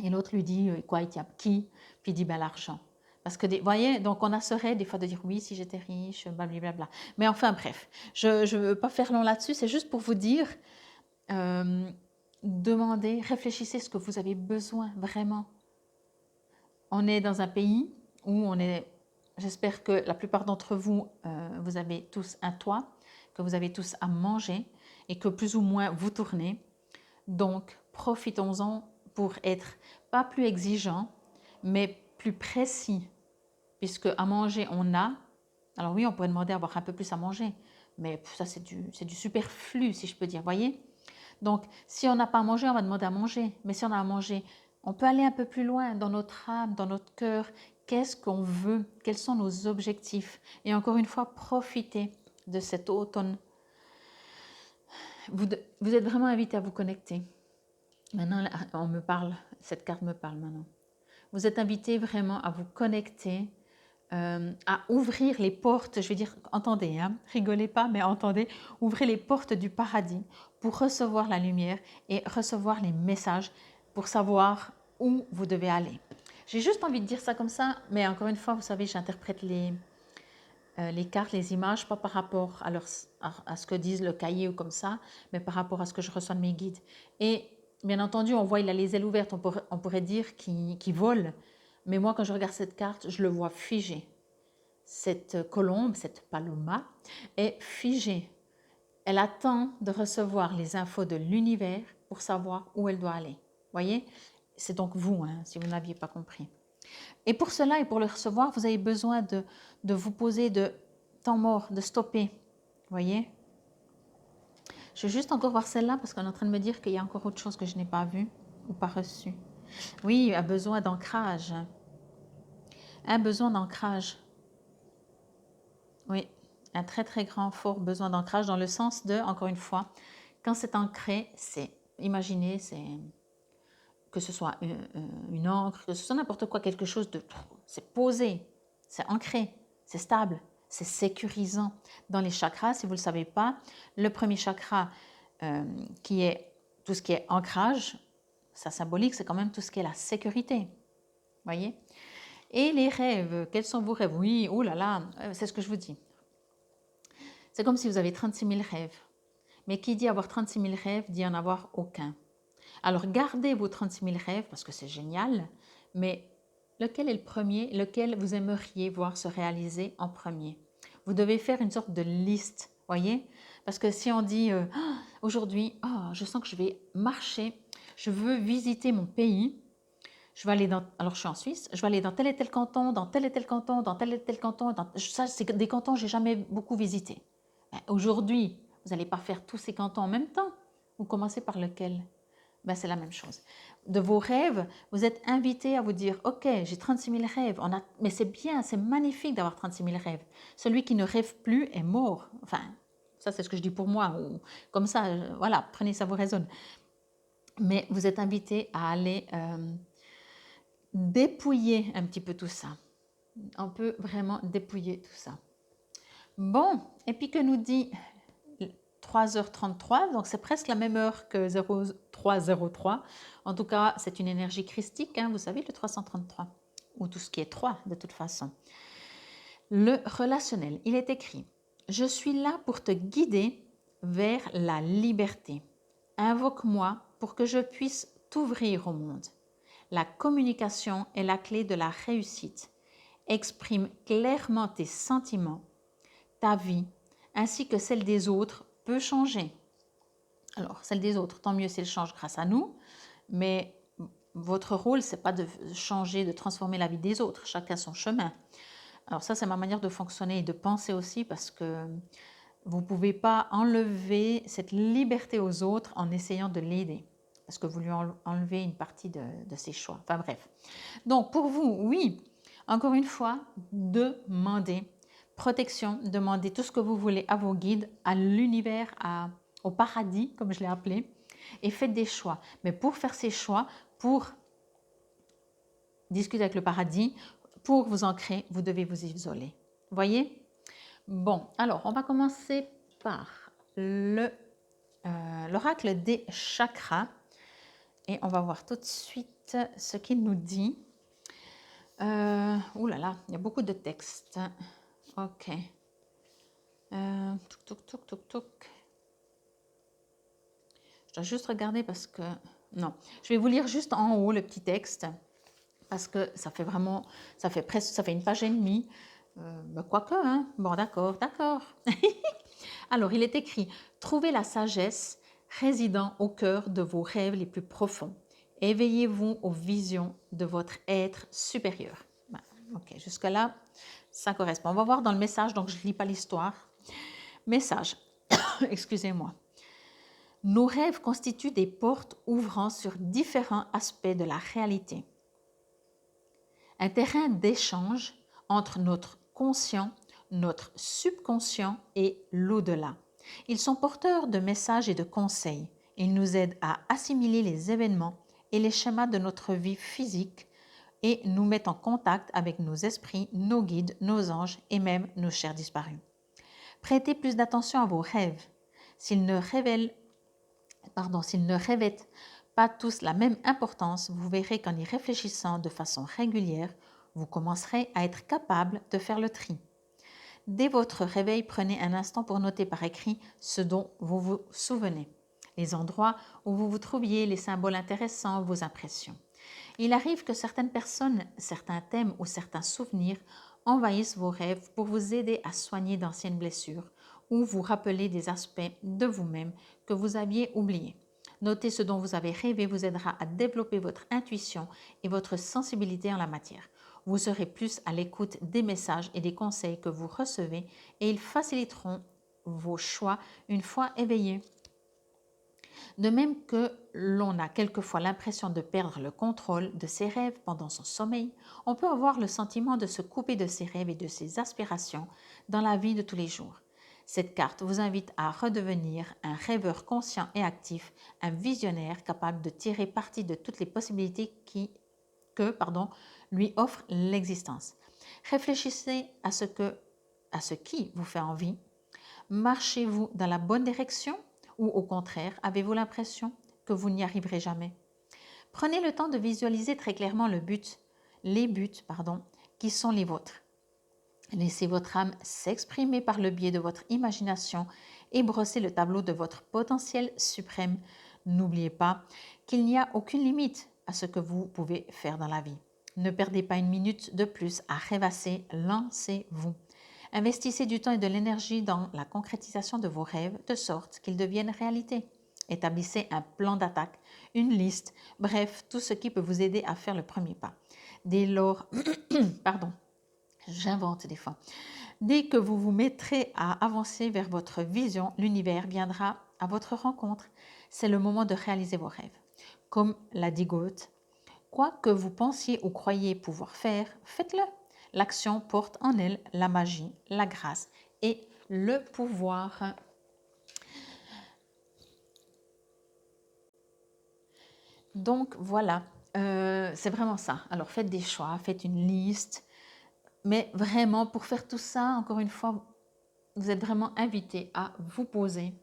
Et l'autre lui dit, quoi, il tient qui? Puis il dit, ben l'argent. Parce que, vous voyez, donc on a ce rêve des fois de dire oui, si j'étais riche, blablabla. Mais enfin, bref, je ne veux pas faire long là-dessus, c'est juste pour vous dire, demandez, réfléchissez ce que vous avez besoin vraiment. On est dans un pays où on est, j'espère que la plupart d'entre vous, vous avez tous un toit, que vous avez tous à manger et que plus ou moins vous tournez. Donc, profitons-en pour être pas plus exigeant, mais plus précis, puisque à manger, on a. Alors oui, on pourrait demander à avoir un peu plus à manger, mais ça, c'est du superflu, si je peux dire, voyez. Donc, si on n'a pas à manger, on va demander à manger. Mais si on a à manger, on peut aller un peu plus loin dans notre âme, dans notre cœur. Qu'est-ce qu'on veut? Quels sont nos objectifs? Et encore une fois, profitez de cet automne. Vous êtes vraiment invité à vous connecter. Maintenant, on me parle, cette carte me parle maintenant. Vous êtes invité vraiment à vous connecter, à ouvrir les portes, je vais dire, entendez, hein, rigolez pas, mais entendez, ouvrez les portes du paradis pour recevoir la lumière et recevoir les messages pour savoir où vous devez aller. J'ai juste envie de dire ça comme ça, mais encore une fois, vous savez, j'interprète les cartes, les images, pas par rapport à ce que disent le cahier ou comme ça, mais par rapport à ce que je reçois de mes guides. Et bien entendu, on voit, il a les ailes ouvertes, on pourrait dire qu'il vole, mais moi, quand je regarde cette carte, je le vois figé. Cette colombe, cette paloma, est figée. Elle attend de recevoir les infos de l'univers pour savoir où elle doit aller. Voyez, c'est donc vous, hein, si vous n'aviez pas compris. Et pour cela et pour le recevoir, vous avez besoin de vous poser de temps mort, de stopper. Voyez. Je vais juste encore voir celle-là parce qu'on est en train de me dire qu'il y a encore autre chose que je n'ai pas vue ou pas reçue. Oui, un besoin d'ancrage. Un besoin d'ancrage. Oui, un très très grand, fort besoin d'ancrage dans le sens de, encore une fois, quand c'est ancré, c'est, imaginez, c'est que ce soit une encre, que ce soit n'importe quoi, quelque chose de, c'est posé, c'est ancré, c'est stable, c'est sécurisant. Dans les chakras, si vous ne le savez pas, le premier chakra qui est tout ce qui est ancrage, ça symbolique, c'est quand même tout ce qui est la sécurité. Voyez. Et les rêves, quels sont vos rêves? Oui, oh là là, c'est ce que je vous dis. C'est comme si vous avez 36 000 rêves. Mais qui dit avoir 36 000 rêves dit en avoir aucun. Alors gardez vos 36 000 rêves parce que c'est génial, mais lequel est le premier, lequel vous aimeriez voir se réaliser en premier? Vous devez faire une sorte de liste, voyez? Parce que si on dit aujourd'hui, je sens que je vais marcher, je veux visiter mon pays, je vais aller dans, alors je suis en Suisse, je vais aller dans tel et tel canton, dans tel et tel canton, dans tel et tel canton, ça c'est des cantons que j'ai jamais beaucoup visités. Aujourd'hui, vous n'allez pas faire tous ces cantons en même temps. Vous commencez par lequel? C'est la même chose. De vos rêves, vous êtes invité à vous dire, ok, j'ai 36 000 rêves, mais c'est bien, c'est magnifique d'avoir 36 000 rêves. Celui qui ne rêve plus est mort. Enfin, ça c'est ce que je dis pour moi. Ou, comme ça, voilà, prenez ça vous résonne. Mais vous êtes invité à aller dépouiller un petit peu tout ça. On peut vraiment dépouiller tout ça. Bon, et puis que nous dit 3h33, donc c'est presque la même heure que 0303. En tout cas, c'est une énergie christique, hein, vous savez, le 333, ou tout ce qui est 3 de toute façon. Le relationnel, il est écrit « Je suis là pour te guider vers la liberté. Invoque-moi pour que je puisse t'ouvrir au monde. La communication est la clé de la réussite. Exprime clairement tes sentiments, ta vie, ainsi que celle des autres peut changer. Alors, celle des autres, tant mieux si elle change grâce à nous, mais votre rôle, ce n'est pas de changer, de transformer la vie des autres, chacun son chemin. Alors ça, c'est ma manière de fonctionner et de penser aussi, parce que vous ne pouvez pas enlever cette liberté aux autres en essayant de l'aider, parce que vous lui enlevez une partie de ses choix. Enfin bref. Donc pour vous, oui, encore une fois, demandez protection, demandez tout ce que vous voulez à vos guides, à l'univers, au paradis, comme je l'ai appelé, et faites des choix. Mais pour faire ces choix, pour discuter avec le paradis, pour vous ancrer, vous devez vous isoler. Voyez? Bon, alors on va commencer par l'oracle des chakras et on va voir tout de suite ce qu'il nous dit. Ouh là là, il y a beaucoup de textes. Ok. Touc, touc, touc, touc, touc. Je dois juste regarder parce que... Non, je vais vous lire juste en haut le petit texte parce que ça fait vraiment... Ça fait presque... Ça fait une page et demie. Quoique, hein. Bon, d'accord, d'accord. Alors, il est écrit « Trouvez la sagesse résidant au cœur de vos rêves les plus profonds. Éveillez-vous aux visions de votre être supérieur. » Ok, jusque-là, ça correspond. On va voir dans le message, donc je ne lis pas l'histoire. Message, excusez-moi. Nos rêves constituent des portes ouvrant sur différents aspects de la réalité. Un terrain d'échange entre notre conscient, notre subconscient et l'au-delà. Ils sont porteurs de messages et de conseils. Ils nous aident à assimiler les événements et les schémas de notre vie physique et nous mettent en contact avec nos esprits, nos guides, nos anges et même nos chers disparus. Prêtez plus d'attention à vos rêves. S'ils ne revêtent pas tous la même importance, vous verrez qu'en y réfléchissant de façon régulière, vous commencerez à être capable de faire le tri. Dès votre réveil, prenez un instant pour noter par écrit ce dont vous vous souvenez, les endroits où vous vous trouviez, les symboles intéressants, vos impressions. Il arrive que certaines personnes, certains thèmes ou certains souvenirs envahissent vos rêves pour vous aider à soigner d'anciennes blessures ou vous rappeler des aspects de vous-même que vous aviez oubliés. Noter ce dont vous avez rêvé vous aidera à développer votre intuition et votre sensibilité en la matière. Vous serez plus à l'écoute des messages et des conseils que vous recevez et ils faciliteront vos choix une fois éveillés. De même que l'on a quelquefois l'impression de perdre le contrôle de ses rêves pendant son sommeil, on peut avoir le sentiment de se couper de ses rêves et de ses aspirations dans la vie de tous les jours. Cette carte vous invite à redevenir un rêveur conscient et actif, un visionnaire capable de tirer parti de toutes les possibilités que lui offre l'existence. Réfléchissez à ce qui vous fait envie. Marchez-vous dans la bonne direction ou au contraire, avez-vous l'impression que vous n'y arriverez jamais? Prenez le temps de visualiser très clairement les buts qui sont les vôtres. Laissez votre âme s'exprimer par le biais de votre imagination et brossez le tableau de votre potentiel suprême. N'oubliez pas qu'il n'y a aucune limite à ce que vous pouvez faire dans la vie. Ne perdez pas une minute de plus à rêvasser, lancez-vous. Investissez du temps et de l'énergie dans la concrétisation de vos rêves de sorte qu'ils deviennent réalité. Établissez un plan d'attaque, une liste, bref, tout ce qui peut vous aider à faire le premier pas. Dès lors, j'invente des fois. Dès que vous vous mettrez à avancer vers votre vision, l'univers viendra à votre rencontre. C'est le moment de réaliser vos rêves. Comme l'a dit Goethe, quoi que vous pensiez ou croyiez pouvoir faire, faites-le. L'action porte en elle la magie, la grâce et le pouvoir. Donc voilà, c'est vraiment ça. Alors faites des choix, faites une liste. Mais vraiment, pour faire tout ça, encore une fois, vous êtes vraiment invité à vous poser.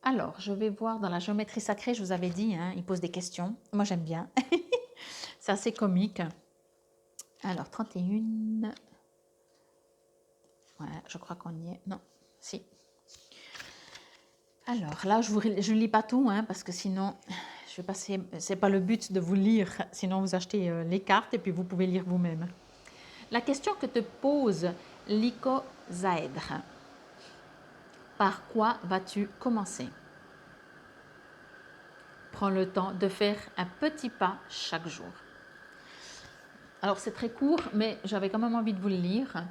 Alors, je vais voir dans la géométrie sacrée, je vous avais dit, hein, il pose des questions. Moi, j'aime bien. C'est assez comique. Alors, 31. Voilà, je crois qu'on y est. Non, si. Alors là, je ne lis pas tout, hein, parce que sinon, je vais passer. C'est pas le but de vous lire, sinon vous achetez les cartes et puis vous pouvez lire vous-même. La question que te pose Liko Zaedre. Par quoi vas-tu commencer? Prends le temps de faire un petit pas chaque jour. Alors c'est très court, mais j'avais quand même envie de vous le lire.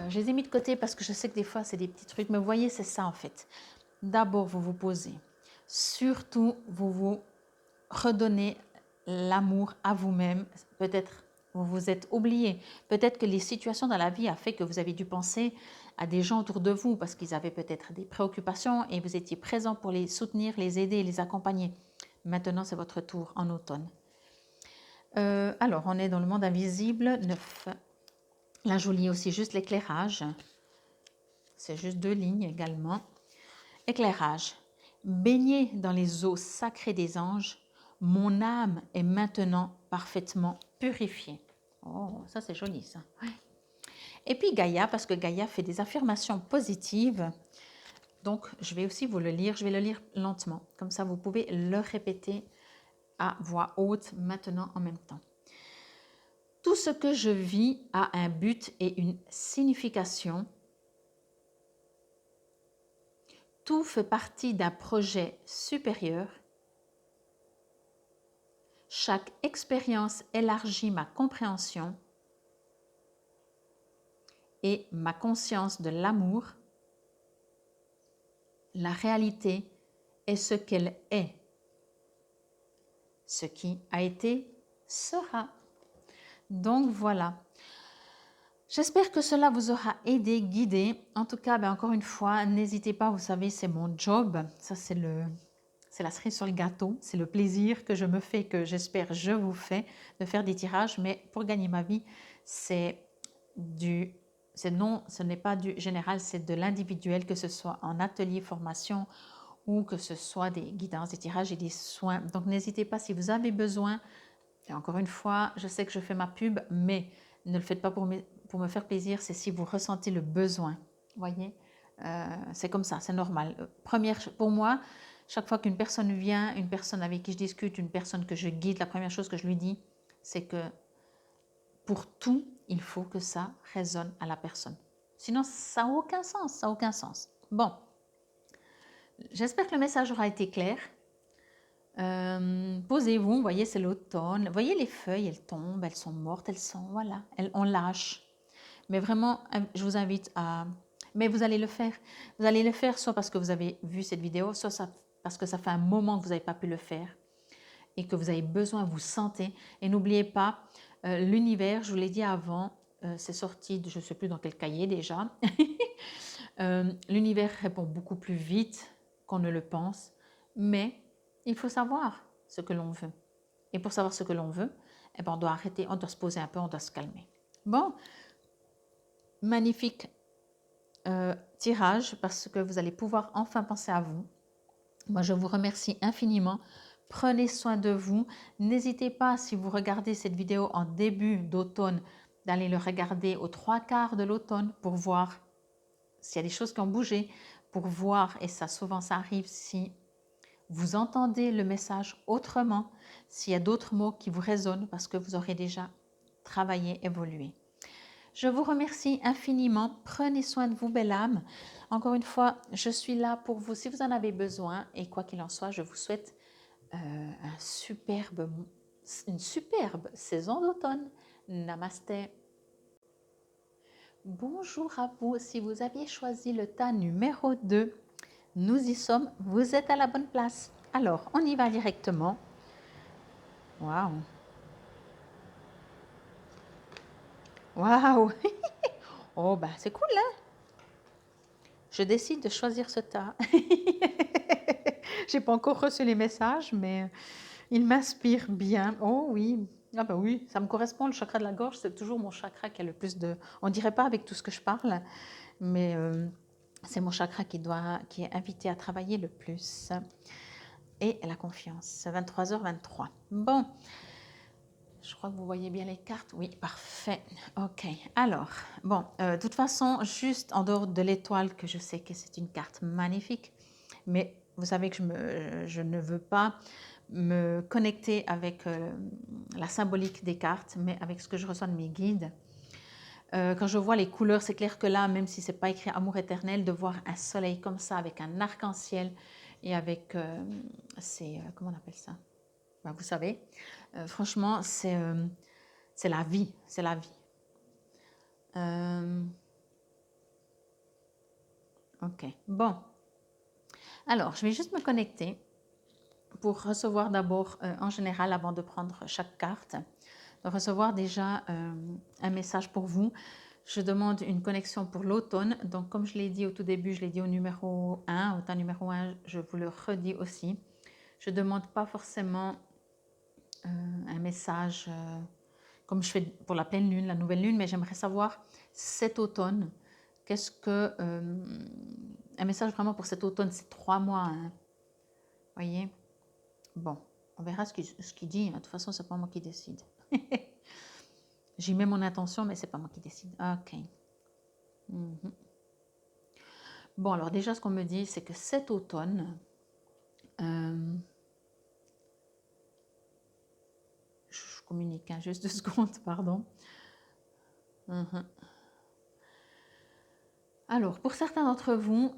Je les ai mis de côté parce que je sais que des fois c'est des petits trucs, mais vous voyez, c'est ça en fait. D'abord, vous vous posez. Surtout, vous vous redonnez l'amour à vous-même. Peut-être vous vous êtes oublié. Peut-être que les situations dans la vie a fait que vous avez dû penser à des gens autour de vous parce qu'ils avaient peut-être des préoccupations et vous étiez présent pour les soutenir, les aider, les accompagner. Maintenant, c'est votre tour en automne. Alors, on est dans le monde invisible, 9. Là, je vous lis aussi juste l'éclairage. C'est juste 2 lignes également. Éclairage. Baigné dans les eaux sacrées des anges, mon âme est maintenant parfaitement purifiée. Oh, ça c'est joli ça. Ouais. Et puis Gaïa, parce que Gaïa fait des affirmations positives. Donc, je vais aussi vous le lire. Je vais le lire lentement. Comme ça, vous pouvez le répéter à voix haute maintenant en même temps. Tout ce que je vis a un but et une signification. Tout fait partie d'un projet supérieur. Chaque expérience élargit ma compréhension et ma conscience de l'amour. La réalité est ce qu'elle est. Ce qui a été sera. Donc voilà. J'espère que cela vous aura aidé, guidé. En tout cas, encore une fois, n'hésitez pas, vous savez, c'est mon job. Ça, c'est la cerise sur le gâteau. C'est le plaisir que je me fais, que j'espère je vous fais, de faire des tirages. Mais pour gagner ma vie, ce n'est pas du général, c'est de l'individuel, que ce soit en atelier, formation ou que ce soit des guidances, des tirages et des soins. Donc, n'hésitez pas si vous avez besoin. Et encore une fois, je sais que je fais ma pub, mais ne le faites pas pour me faire plaisir, c'est si vous ressentez le besoin. Voyez, c'est comme ça, c'est normal. Pour moi, chaque fois qu'une personne vient, une personne avec qui je discute, une personne que je guide, la première chose que je lui dis, c'est que pour tout, il faut que ça résonne à la personne. Sinon, ça n'a aucun sens, ça n'a aucun sens. Bon, j'espère que le message aura été clair. Posez-vous, vous voyez, c'est l'automne. Vous voyez les feuilles, elles tombent, elles sont mortes, voilà, on lâche. Mais vraiment, je vous invite à... Mais vous allez le faire. Vous allez le faire soit parce que vous avez vu cette vidéo, soit parce que ça fait un moment que vous n'avez pas pu le faire et que vous avez besoin, vous sentez. Et n'oubliez pas, l'univers, je vous l'ai dit avant, c'est sorti de je ne sais plus dans quel cahier déjà. L'univers répond beaucoup plus vite qu'on ne le pense, mais il faut savoir ce que l'on veut. Et pour savoir ce que l'on veut, eh ben, on doit arrêter, on doit se poser un peu, on doit se calmer. Bon, magnifique tirage parce que vous allez pouvoir enfin penser à vous. Moi, je vous remercie infiniment. Prenez soin de vous. N'hésitez pas, si vous regardez cette vidéo en début d'automne, d'aller le regarder aux 3/4 de l'automne pour voir s'il y a des choses qui ont bougé, pour voir, et ça souvent ça arrive, si vous entendez le message autrement, s'il y a d'autres mots qui vous résonnent parce que vous aurez déjà travaillé, évolué. Je vous remercie infiniment. Prenez soin de vous, belle âme. Encore une fois, je suis là pour vous si vous en avez besoin. Et quoi qu'il en soit, je vous souhaite une superbe saison d'automne. Namasté. Bonjour à vous. Si vous aviez choisi le tas numéro 2, nous y sommes. Vous êtes à la bonne place. Alors, on y va directement. Waouh! Waouh! Oh, bah, c'est cool, hein? Je décide de choisir ce tas. Je n'ai pas encore reçu les messages, mais il m'inspire bien. Oh oui, ah bah oui, ça me correspond. Le chakra de la gorge, c'est toujours mon chakra qui a le plus de... On ne dirait pas avec tout ce que je parle, mais c'est mon chakra qui est invité à travailler le plus. Et la confiance, 23h23. Bon, je crois que vous voyez bien les cartes. Oui, parfait. Ok, alors, bon, de toute façon, juste en dehors de l'étoile, que je sais que c'est une carte magnifique, mais vous savez que je ne veux pas me connecter avec la symbolique des cartes, mais avec ce que je reçois de mes guides. Quand je vois les couleurs, c'est clair que là, même si ce n'est pas écrit amour éternel, de voir un soleil comme ça, avec un arc-en-ciel et avec comment on appelle ça? Ben, vous savez, franchement, c'est la vie, c'est la vie. Ok, bon. Alors, je vais juste me connecter pour recevoir d'abord, en général, avant de prendre chaque carte, de recevoir déjà un message pour vous. Je demande une connexion pour l'automne. Donc, comme je l'ai dit au tout début, je l'ai dit au numéro 1, au temps numéro 1, je vous le redis aussi. Je ne demande pas forcément un message comme je fais pour la pleine lune, la nouvelle lune, mais j'aimerais savoir cet automne, qu'est-ce que... un message vraiment pour cet automne, c'est 3 mois. Hein. Voyez? Bon, on verra ce qu'il dit. Hein. De toute façon, ce n'est pas moi qui décide. J'y mets mon intention, mais c'est pas moi qui décide. Ok. Mhm. Bon, alors déjà, ce qu'on me dit, c'est que cet automne, je communique, hein, juste 2 secondes, pardon. Mhm. Alors, pour certains d'entre vous,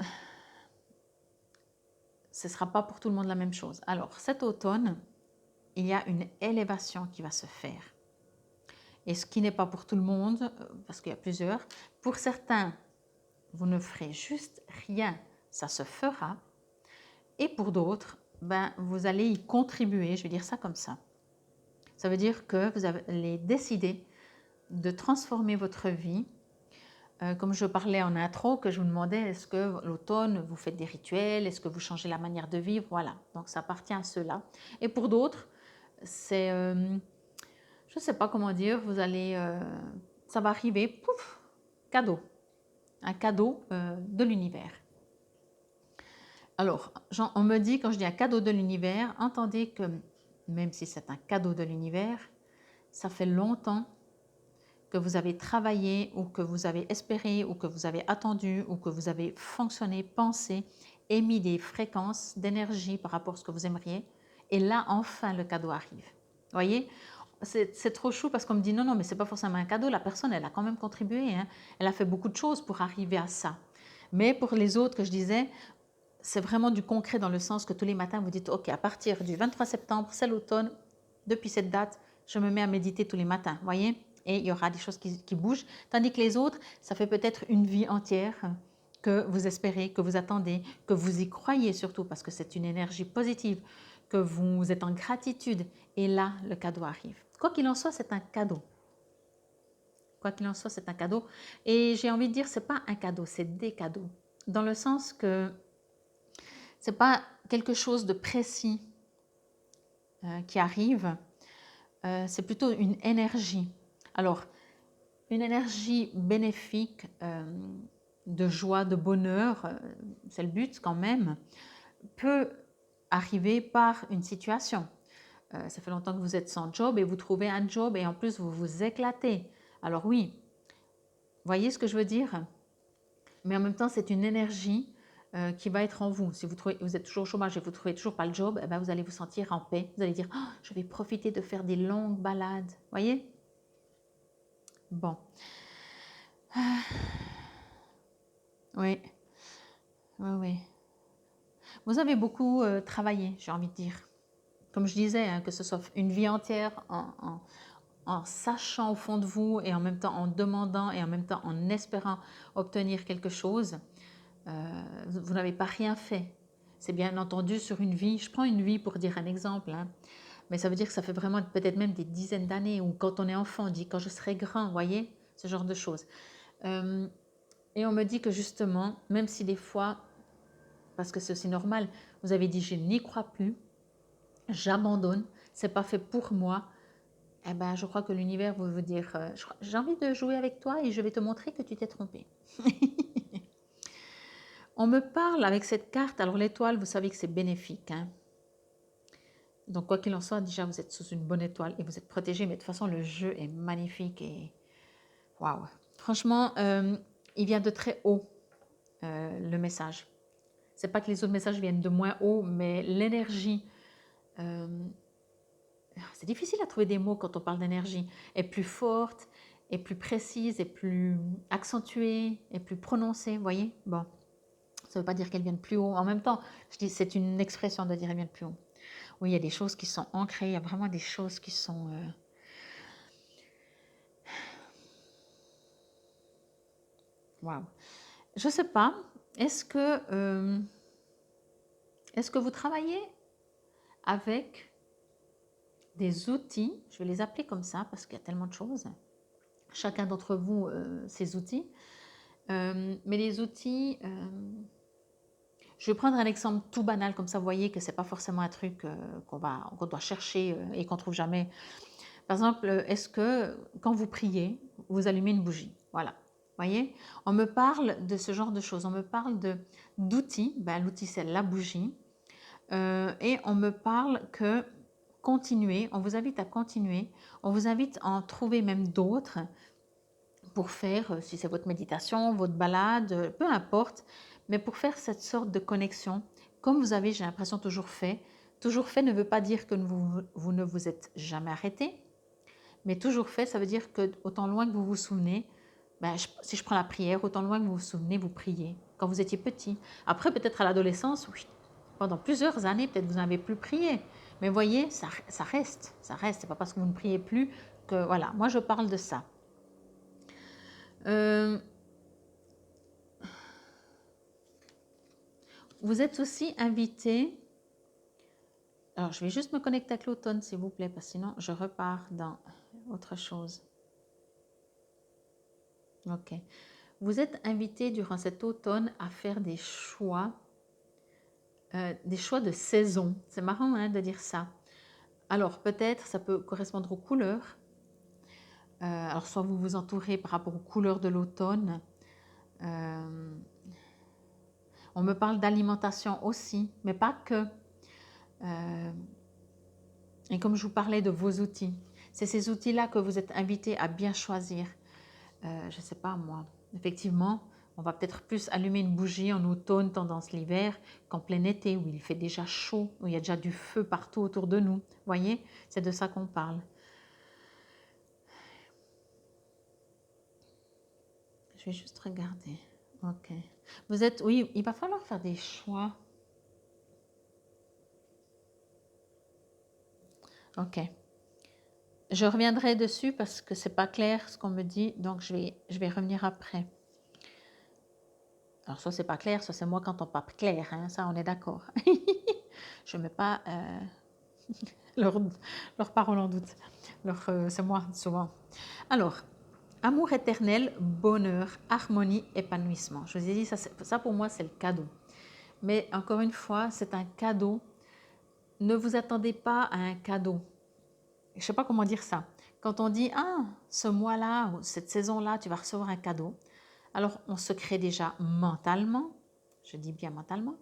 ce ne sera pas pour tout le monde la même chose. Alors, cet automne, il y a une élévation qui va se faire. Et ce qui n'est pas pour tout le monde, parce qu'il y a plusieurs, pour certains, vous ne ferez juste rien, ça se fera. Et pour d'autres, ben, vous allez y contribuer, je vais dire ça comme ça. Ça veut dire que vous allez décider de transformer votre vie. Comme je parlais en intro, que je vous demandais, est-ce que l'automne, vous faites des rituels, est-ce que vous changez la manière de vivre, voilà. Donc ça appartient à ceux-là. Et pour d'autres, c'est, je ne sais pas comment dire, vous allez, ça va arriver, pouf, cadeau. Un cadeau de l'univers. Alors, on me dit, quand je dis un cadeau de l'univers, entendez que même si c'est un cadeau de l'univers, ça fait longtemps que vous avez travaillé ou que vous avez espéré ou que vous avez attendu ou que vous avez fonctionné, pensé, émis des fréquences d'énergie par rapport à ce que vous aimeriez. Et là, enfin, le cadeau arrive. Vous voyez, c'est trop chou parce qu'on me dit non, non, mais c'est pas forcément un cadeau. La personne, elle a quand même contribué. Hein. Elle a fait beaucoup de choses pour arriver à ça. Mais pour les autres que je disais, c'est vraiment du concret dans le sens que tous les matins, vous dites, OK, à partir du 23 septembre, c'est l'automne, depuis cette date, je me mets à méditer tous les matins, voyez. Et il y aura des choses qui bougent. Tandis que les autres, ça fait peut-être une vie entière que vous espérez, que vous attendez, que vous y croyez surtout, parce que c'est une énergie positive, que vous êtes en gratitude. Et là, le cadeau arrive. Quoi qu'il en soit, c'est un cadeau. Quoi qu'il en soit, c'est un cadeau. Et j'ai envie de dire, ce n'est pas un cadeau, c'est des cadeaux. Dans le sens que ce n'est pas quelque chose de précis qui arrive, c'est plutôt une énergie. Alors, une énergie bénéfique, de joie, de bonheur, c'est le but quand même, peut arriver par une situation. Ça fait longtemps que vous êtes sans job et vous trouvez un job et en plus vous vous éclatez. Alors oui, voyez ce que je veux dire? Mais en même temps, c'est une énergie qui va être en vous. Si vous êtes toujours au chômage et vous ne trouvez toujours pas le job, eh ben vous allez vous sentir en paix. Vous allez dire, oh, je vais profiter de faire des longues balades. Voyez? Bon. Oui, oui, oui. Vous avez beaucoup travaillé, j'ai envie de dire. Comme je disais, hein, que ce soit une vie entière en sachant au fond de vous et en même temps en demandant et en même temps en espérant obtenir quelque chose, vous n'avez pas rien fait. C'est bien entendu sur une vie. Je prends une vie pour dire un exemple, hein, mais ça veut dire que ça fait vraiment peut-être même des dizaines d'années, ou quand on est enfant, on dit quand je serai grand, voyez, ce genre de choses. Et on me dit que justement, même si des fois, parce que c'est aussi normal, vous avez dit je n'y crois plus, j'abandonne, c'est pas fait pour moi, eh ben, je crois que l'univers va vous dire j'ai envie de jouer avec toi et je vais te montrer que tu t'es trompé. On me parle avec cette carte, alors l'étoile, vous savez que c'est bénéfique. Hein. Donc, quoi qu'il en soit, déjà, vous êtes sous une bonne étoile et vous êtes protégé, mais de toute façon, le jeu est magnifique et waouh. Franchement, il vient de très haut, le message. C'est pas que les autres messages viennent de moins haut, mais l'énergie, c'est difficile à trouver des mots quand on parle d'énergie, est plus forte, est plus précise, est plus accentuée, est plus prononcée, vous voyez. Bon, ça ne veut pas dire qu'elle vient de plus haut. En même temps, je dis c'est une expression de dire qu'elle vient de plus haut. Oui, il y a des choses qui sont ancrées, il y a vraiment des choses qui sont... Waouh. Je ne sais pas, est-ce que vous travaillez avec des outils, je vais les appeler comme ça parce qu'il y a tellement de choses, chacun d'entre vous ses outils, mais les outils, je vais prendre un exemple tout banal comme ça, vous voyez que ce n'est pas forcément un truc qu'on doit chercher et qu'on ne trouve jamais. Par exemple, est-ce que quand vous priez, vous allumez une bougie? Voilà. Voyez, on me parle de ce genre de choses, on me parle d'outils, ben, l'outil c'est la bougie, et on me parle que continuer, on vous invite à continuer, on vous invite à en trouver même d'autres pour faire, si c'est votre méditation, votre balade, peu importe, mais pour faire cette sorte de connexion, comme vous avez, j'ai l'impression, toujours fait. Toujours fait ne veut pas dire que vous ne vous êtes jamais arrêté, mais toujours fait, ça veut dire que autant loin que vous vous souvenez, ben, si je prends la prière, autant loin que vous vous souvenez, vous priez, quand vous étiez petit. Après, peut-être à l'adolescence, oui, pendant plusieurs années, peut-être vous n'avez plus prié. Mais voyez, ça reste, ça reste. C'est pas parce que vous ne priez plus que, voilà, moi je parle de ça. Euh, vous êtes aussi invité, alors je vais juste me connecter avec l'automne s'il vous plaît, parce que sinon je repars dans autre chose. Ok. Vous êtes invité durant cet automne à faire des choix de saison. C'est marrant hein, de dire ça. Alors peut-être ça peut correspondre aux couleurs. Alors soit vous vous entourez par rapport aux couleurs de l'automne. On me parle d'alimentation aussi, mais pas que. Et comme je vous parlais de vos outils, c'est ces outils-là que vous êtes invités à bien choisir. Je ne sais pas moi, effectivement, on va peut-être plus allumer une bougie en automne, tendance l'hiver, qu'en plein été, où il fait déjà chaud, où il y a déjà du feu partout autour de nous. Vous voyez, c'est de ça qu'on parle. Je vais juste regarder. Ok. Vous êtes, oui, il va falloir faire des choix. Ok. Je reviendrai dessus parce que c'est pas clair ce qu'on me dit, donc je vais revenir après. Alors soit c'est pas clair, soit c'est moi quand on parle clair, hein, ça on est d'accord. Je ne mets pas leur parole en doute. C'est moi souvent. Alors, amour éternel, bonheur, harmonie, épanouissement. Je vous ai dit, ça pour moi c'est le cadeau. Mais encore une fois, c'est un cadeau. Ne vous attendez pas à un cadeau. Je ne sais pas comment dire ça. Quand on dit, ah, ce mois-là, ou cette saison-là, tu vas recevoir un cadeau. Alors, on se crée déjà mentalement, je dis bien mentalement,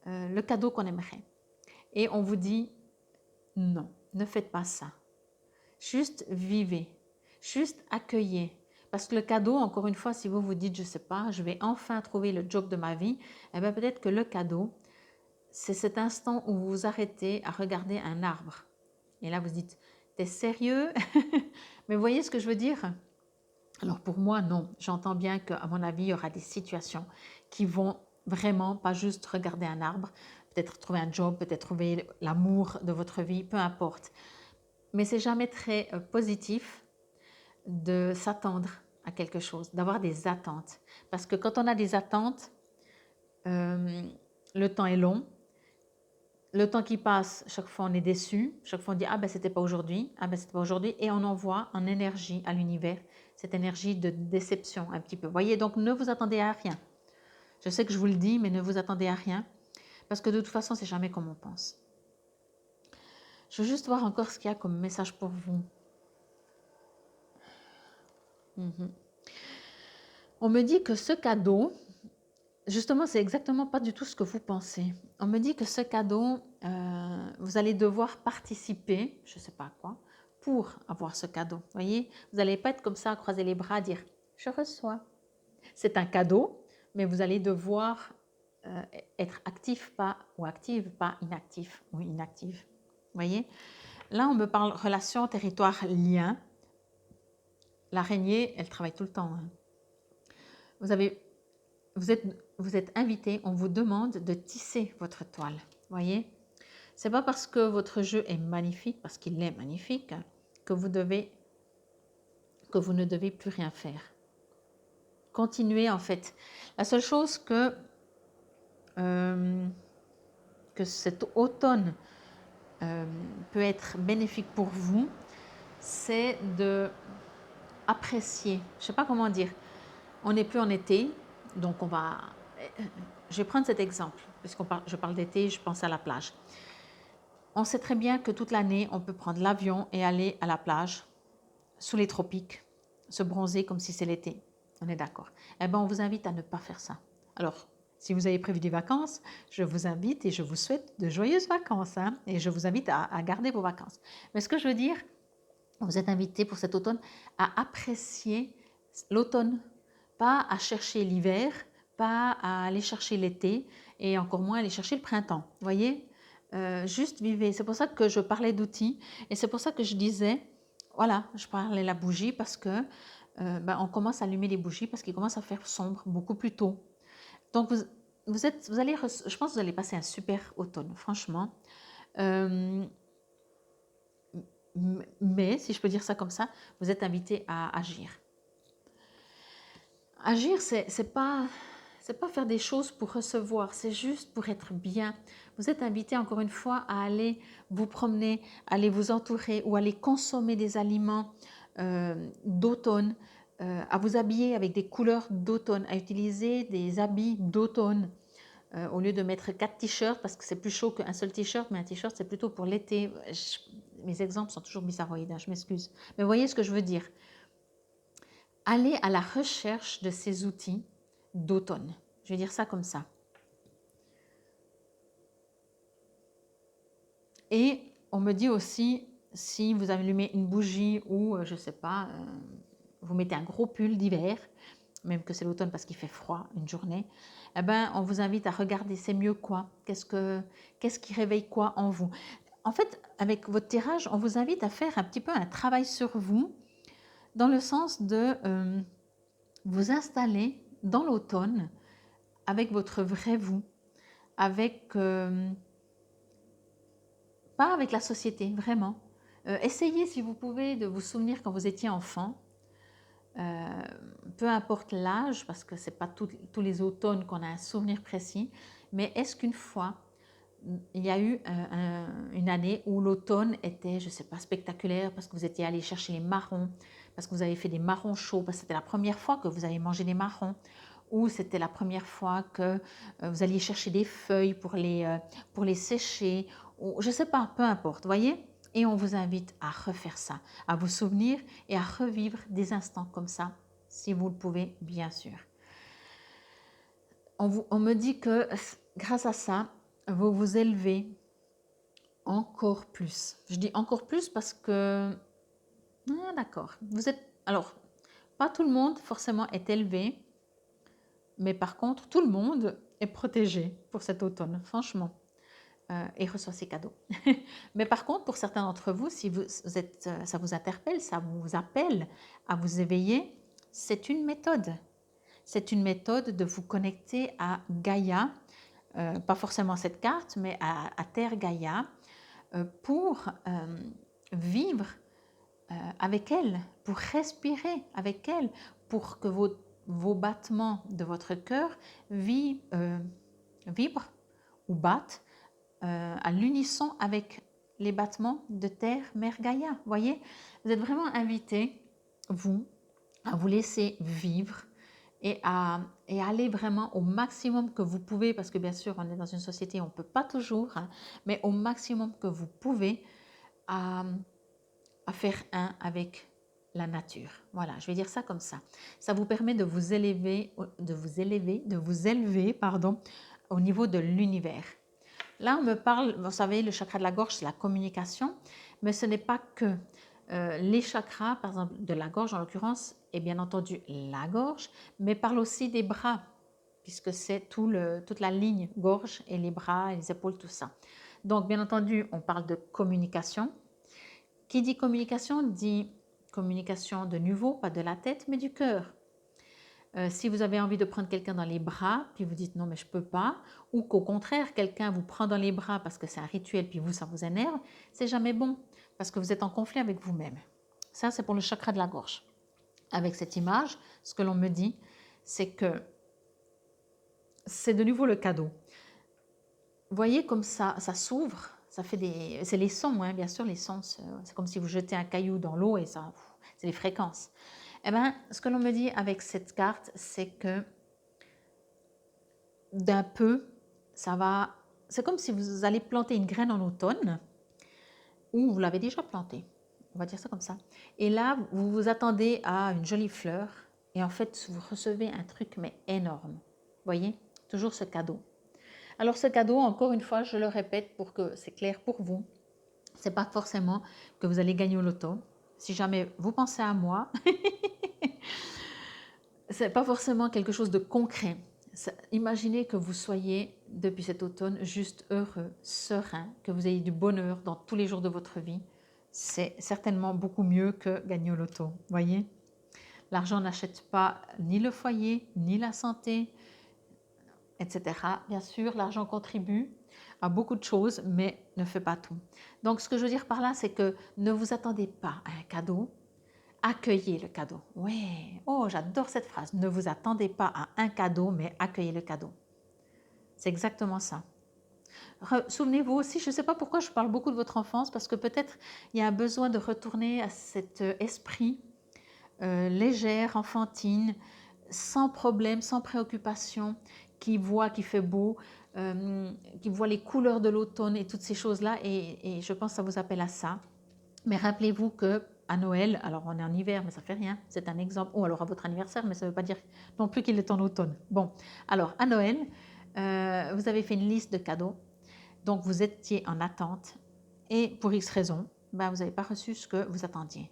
le cadeau qu'on aimerait. Et on vous dit, non, ne faites pas ça. Juste vivez, juste accueillez. Parce que le cadeau, encore une fois, si vous vous dites, je ne sais pas, je vais enfin trouver le job de ma vie, eh bien peut-être que le cadeau, c'est cet instant où vous vous arrêtez à regarder un arbre. Et là, vous dites, t'es sérieux? Mais vous voyez ce que je veux dire? Alors pour moi, non. J'entends bien qu'à mon avis, il y aura des situations qui vont vraiment pas juste regarder un arbre, peut-être trouver un job, peut-être trouver l'amour de votre vie, peu importe. Mais c'est jamais très positif de s'attendre à quelque chose, d'avoir des attentes. Parce que quand on a des attentes, le temps est long. Le temps qui passe, chaque fois on est déçu, chaque fois on dit ah ben c'était pas aujourd'hui, ah ben c'était pas aujourd'hui, et on envoie en énergie à l'univers cette énergie de déception un petit peu. Voyez, donc ne vous attendez à rien. Je sais que je vous le dis, mais ne vous attendez à rien, parce que de toute façon c'est jamais comme on pense. Je veux juste voir encore ce qu'il y a comme message pour vous. On me dit que ce cadeau, justement, c'est exactement pas du tout ce que vous pensez. On me dit que ce cadeau, vous allez devoir participer, je ne sais pas à quoi, pour avoir ce cadeau. Vous voyez, vous n'allez pas être comme ça, croiser les bras, dire « je reçois ». C'est un cadeau, mais vous allez devoir être actif pas, ou active, pas inactif ou inactive. Vous voyez, là, on me parle relation, territoire, lien. L'araignée, elle travaille tout le temps. Hein. Vous êtes invité, on vous demande de tisser votre toile. Voyez, c'est pas parce que votre jeu est magnifique, parce qu'il est magnifique, que vous ne devez plus rien faire. Continuez en fait. La seule chose que cet automne peut être bénéfique pour vous, c'est de apprécier. Je ne sais pas comment dire. On n'est plus en été, donc on va. Je vais prendre cet exemple, je parle d'été, je pense à la plage. On sait très bien que toute l'année, on peut prendre l'avion et aller à la plage, sous les tropiques, se bronzer comme si c'est l'été. On est d'accord. Eh bien, on vous invite à ne pas faire ça. Alors, Si vous avez prévu des vacances, je vous invite et je vous souhaite de joyeuses vacances, hein, et je vous invite à garder vos vacances. Mais ce que je veux dire, vous êtes invité pour cet automne à apprécier l'automne, pas à chercher l'hiver, pas à aller chercher l'été et encore moins aller chercher le printemps. Vous voyez, juste vivez. C'est pour ça que je parlais d'outils et c'est pour ça que je disais, voilà, je parlais de la bougie parce que on commence à allumer les bougies parce qu'il commence à faire sombre beaucoup plus tôt. Donc je pense que vous allez passer un super automne, franchement. Euh, mais si je peux dire ça comme ça, vous êtes invité à agir. Agir, c'est pas faire des choses pour recevoir, c'est juste pour être bien. Vous êtes invité encore une fois à aller vous promener, aller vous entourer ou aller consommer des aliments d'automne, à vous habiller avec des couleurs d'automne, à utiliser des habits d'automne. Au lieu de mettre 4 t-shirts parce que c'est plus chaud qu'un seul t-shirt, mais un t-shirt c'est plutôt pour l'été. Mes exemples sont toujours bizarroïdes, hein, je m'excuse. Mais vous voyez ce que je veux dire. Allez à la recherche de ces outils d'automne. Je vais dire ça comme ça. Et on me dit aussi, si vous allumez une bougie ou, je ne sais pas, vous mettez un gros pull d'hiver, même que c'est l'automne parce qu'il fait froid une journée, eh ben, on vous invite à regarder c'est mieux quoi, qu'est-ce qui réveille quoi en vous. En fait, avec votre tirage, on vous invite à faire un petit peu un travail sur vous, dans le sens de vous installer dans l'automne avec votre vrai vous, avec pas avec la société, vraiment. Essayez, si vous pouvez, de vous souvenir quand vous étiez enfant, peu importe l'âge, parce que ce n'est pas tous les automnes qu'on a un souvenir précis, mais est-ce qu'une fois, il y a eu une année où l'automne était, je ne sais pas, spectaculaire, parce que vous étiez allé chercher les marrons, parce que vous avez fait des marrons chauds, parce que c'était la première fois que vous avez mangé des marrons, ou c'était la première fois que vous alliez chercher des feuilles pour les sécher, ou je ne sais pas, peu importe, voyez. Et on vous invite à refaire ça, à vous souvenir et à revivre des instants comme ça, si vous le pouvez, bien sûr. On me dit que grâce à ça, vous vous élevez encore plus. Je dis encore plus parce que, ah, d'accord, vous êtes, alors, pas tout le monde forcément est élevé, mais par contre, tout le monde est protégé pour cet automne, franchement, et reçoit ses cadeaux. Mais par contre, pour certains d'entre vous, si vous êtes, ça vous interpelle, ça vous appelle à vous éveiller, c'est une méthode. C'est une méthode de vous connecter à Gaïa, pas forcément cette carte, mais à Terre Gaïa, pour vivre avec elle, pour respirer avec elle, pour que vos battements de votre cœur vibrent ou battent à l'unisson avec les battements de Terre, Mère Gaïa. Voyez, vous êtes vraiment invité, vous, à vous laisser vivre et à aller vraiment au maximum que vous pouvez, parce que bien sûr, on est dans une société, on ne peut pas toujours, hein, mais au maximum que vous pouvez à faire un avec la nature. Voilà, je vais dire ça comme ça. Ça vous permet de vous élever, pardon, au niveau de l'univers. Là, on me parle, vous savez, le chakra de la gorge, c'est la communication, mais ce n'est pas que les chakras, par exemple, de la gorge en l'occurrence, et bien entendu la gorge, mais parle aussi des bras, puisque c'est toute la ligne gorge et les bras et les épaules, tout ça. Donc, bien entendu, on parle de communication. Qui dit communication de nouveau, pas de la tête, mais du cœur. Si vous avez envie de prendre quelqu'un dans les bras, puis vous dites non mais je ne peux pas, ou qu'au contraire, quelqu'un vous prend dans les bras parce que c'est un rituel, puis vous, ça vous énerve, c'est jamais bon, parce que vous êtes en conflit avec vous-même. Ça, c'est pour le chakra de la gorge. Avec cette image, ce que l'on me dit, c'est que c'est de nouveau le cadeau. Vous voyez comme ça s'ouvre, ça fait c'est les sons, hein, bien sûr, les sons, c'est comme si vous jetez un caillou dans l'eau et ça, c'est les fréquences. Eh bien, ce que l'on me dit avec cette carte, c'est que d'un peu, c'est comme si vous allez planter une graine en automne, ou vous l'avez déjà plantée, on va dire ça comme ça. Et là, vous vous attendez à une jolie fleur, et en fait, vous recevez un truc, mais énorme. Vous voyez, toujours ce cadeau. Alors ce cadeau, encore une fois, je le répète pour que c'est clair pour vous, c'est pas forcément que vous allez gagner au loto. Si jamais vous pensez à moi, c'est pas forcément quelque chose de concret. Imaginez que vous soyez, depuis cet automne, juste heureux, serein, que vous ayez du bonheur dans tous les jours de votre vie. C'est certainement beaucoup mieux que gagner au loto, voyez? L'argent n'achète pas ni le foyer, ni la santé, etc. Bien sûr, l'argent contribue à beaucoup de choses, mais ne fait pas tout. Donc, ce que je veux dire par là, c'est que ne vous attendez pas à un cadeau, accueillez le cadeau. Ouais, oh, j'adore cette phrase. Ne vous attendez pas à un cadeau, mais accueillez le cadeau. C'est exactement ça. Souvenez-vous aussi, je ne sais pas pourquoi je parle beaucoup de votre enfance, parce que peut-être il y a un besoin de retourner à cet esprit légère, enfantine, sans problème, sans préoccupation, qui voit qu'il fait beau, qui voit les couleurs de l'automne et toutes ces choses-là. Et je pense que ça vous appelle à ça. Mais rappelez-vous que à Noël, alors on est en hiver, mais ça fait rien, c'est un exemple, ou alors à votre anniversaire, mais ça ne veut pas dire non plus qu'il est en automne. Bon, alors à Noël, vous avez fait une liste de cadeaux, donc vous étiez en attente, et pour X raisons, ben, vous n'avez pas reçu ce que vous attendiez.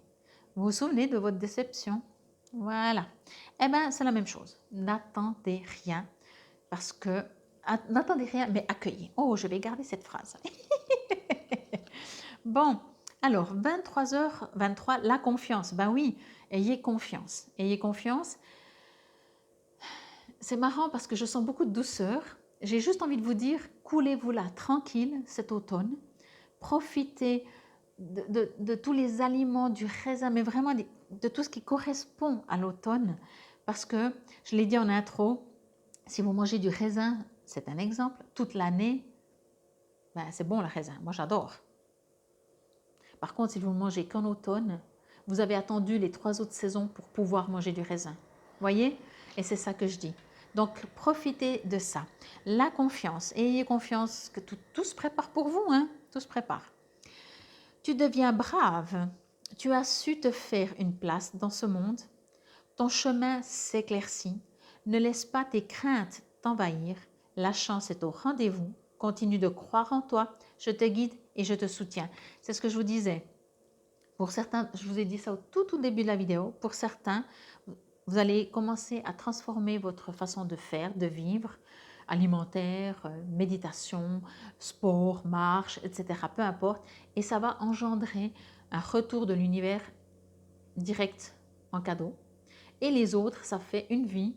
Vous vous souvenez de votre déception? Voilà. Eh bien, c'est la même chose. N'attendez rien, parce que n'attendez rien, mais accueillez. Oh, je vais garder cette phrase. Bon, alors 23h23, la confiance. Ben oui, ayez confiance. Ayez confiance. C'est marrant parce que je sens beaucoup de douceur. J'ai juste envie de vous dire, coulez-vous là tranquille cet automne. Profitez de tous les aliments, du raisin, mais vraiment de tout ce qui correspond à l'automne. Parce que, je l'ai dit en intro, si vous mangez du raisin, c'est un exemple, toute l'année, ben c'est bon le raisin, moi j'adore. Par contre, si vous ne mangez qu'en automne, vous avez attendu les 3 autres saisons pour pouvoir manger du raisin. Voyez? Et c'est ça que je dis. Donc, profitez de ça. La confiance. Ayez confiance que tout se prépare pour vous. Hein? Tout se prépare. Tu deviens brave. Tu as su te faire une place dans ce monde. Ton chemin s'éclaircit. Ne laisse pas tes craintes t'envahir. La chance est au rendez-vous. Continue de croire en toi. Je te guide et je te soutiens. C'est ce que je vous disais. Pour certains, je vous ai dit ça au tout début de la vidéo. Pour certains, vous allez commencer à transformer votre façon de faire, de vivre, alimentaire, méditation, sport, marche, etc. Peu importe. Et ça va engendrer un retour de l'univers direct en cadeau. Et les autres, ça fait une vie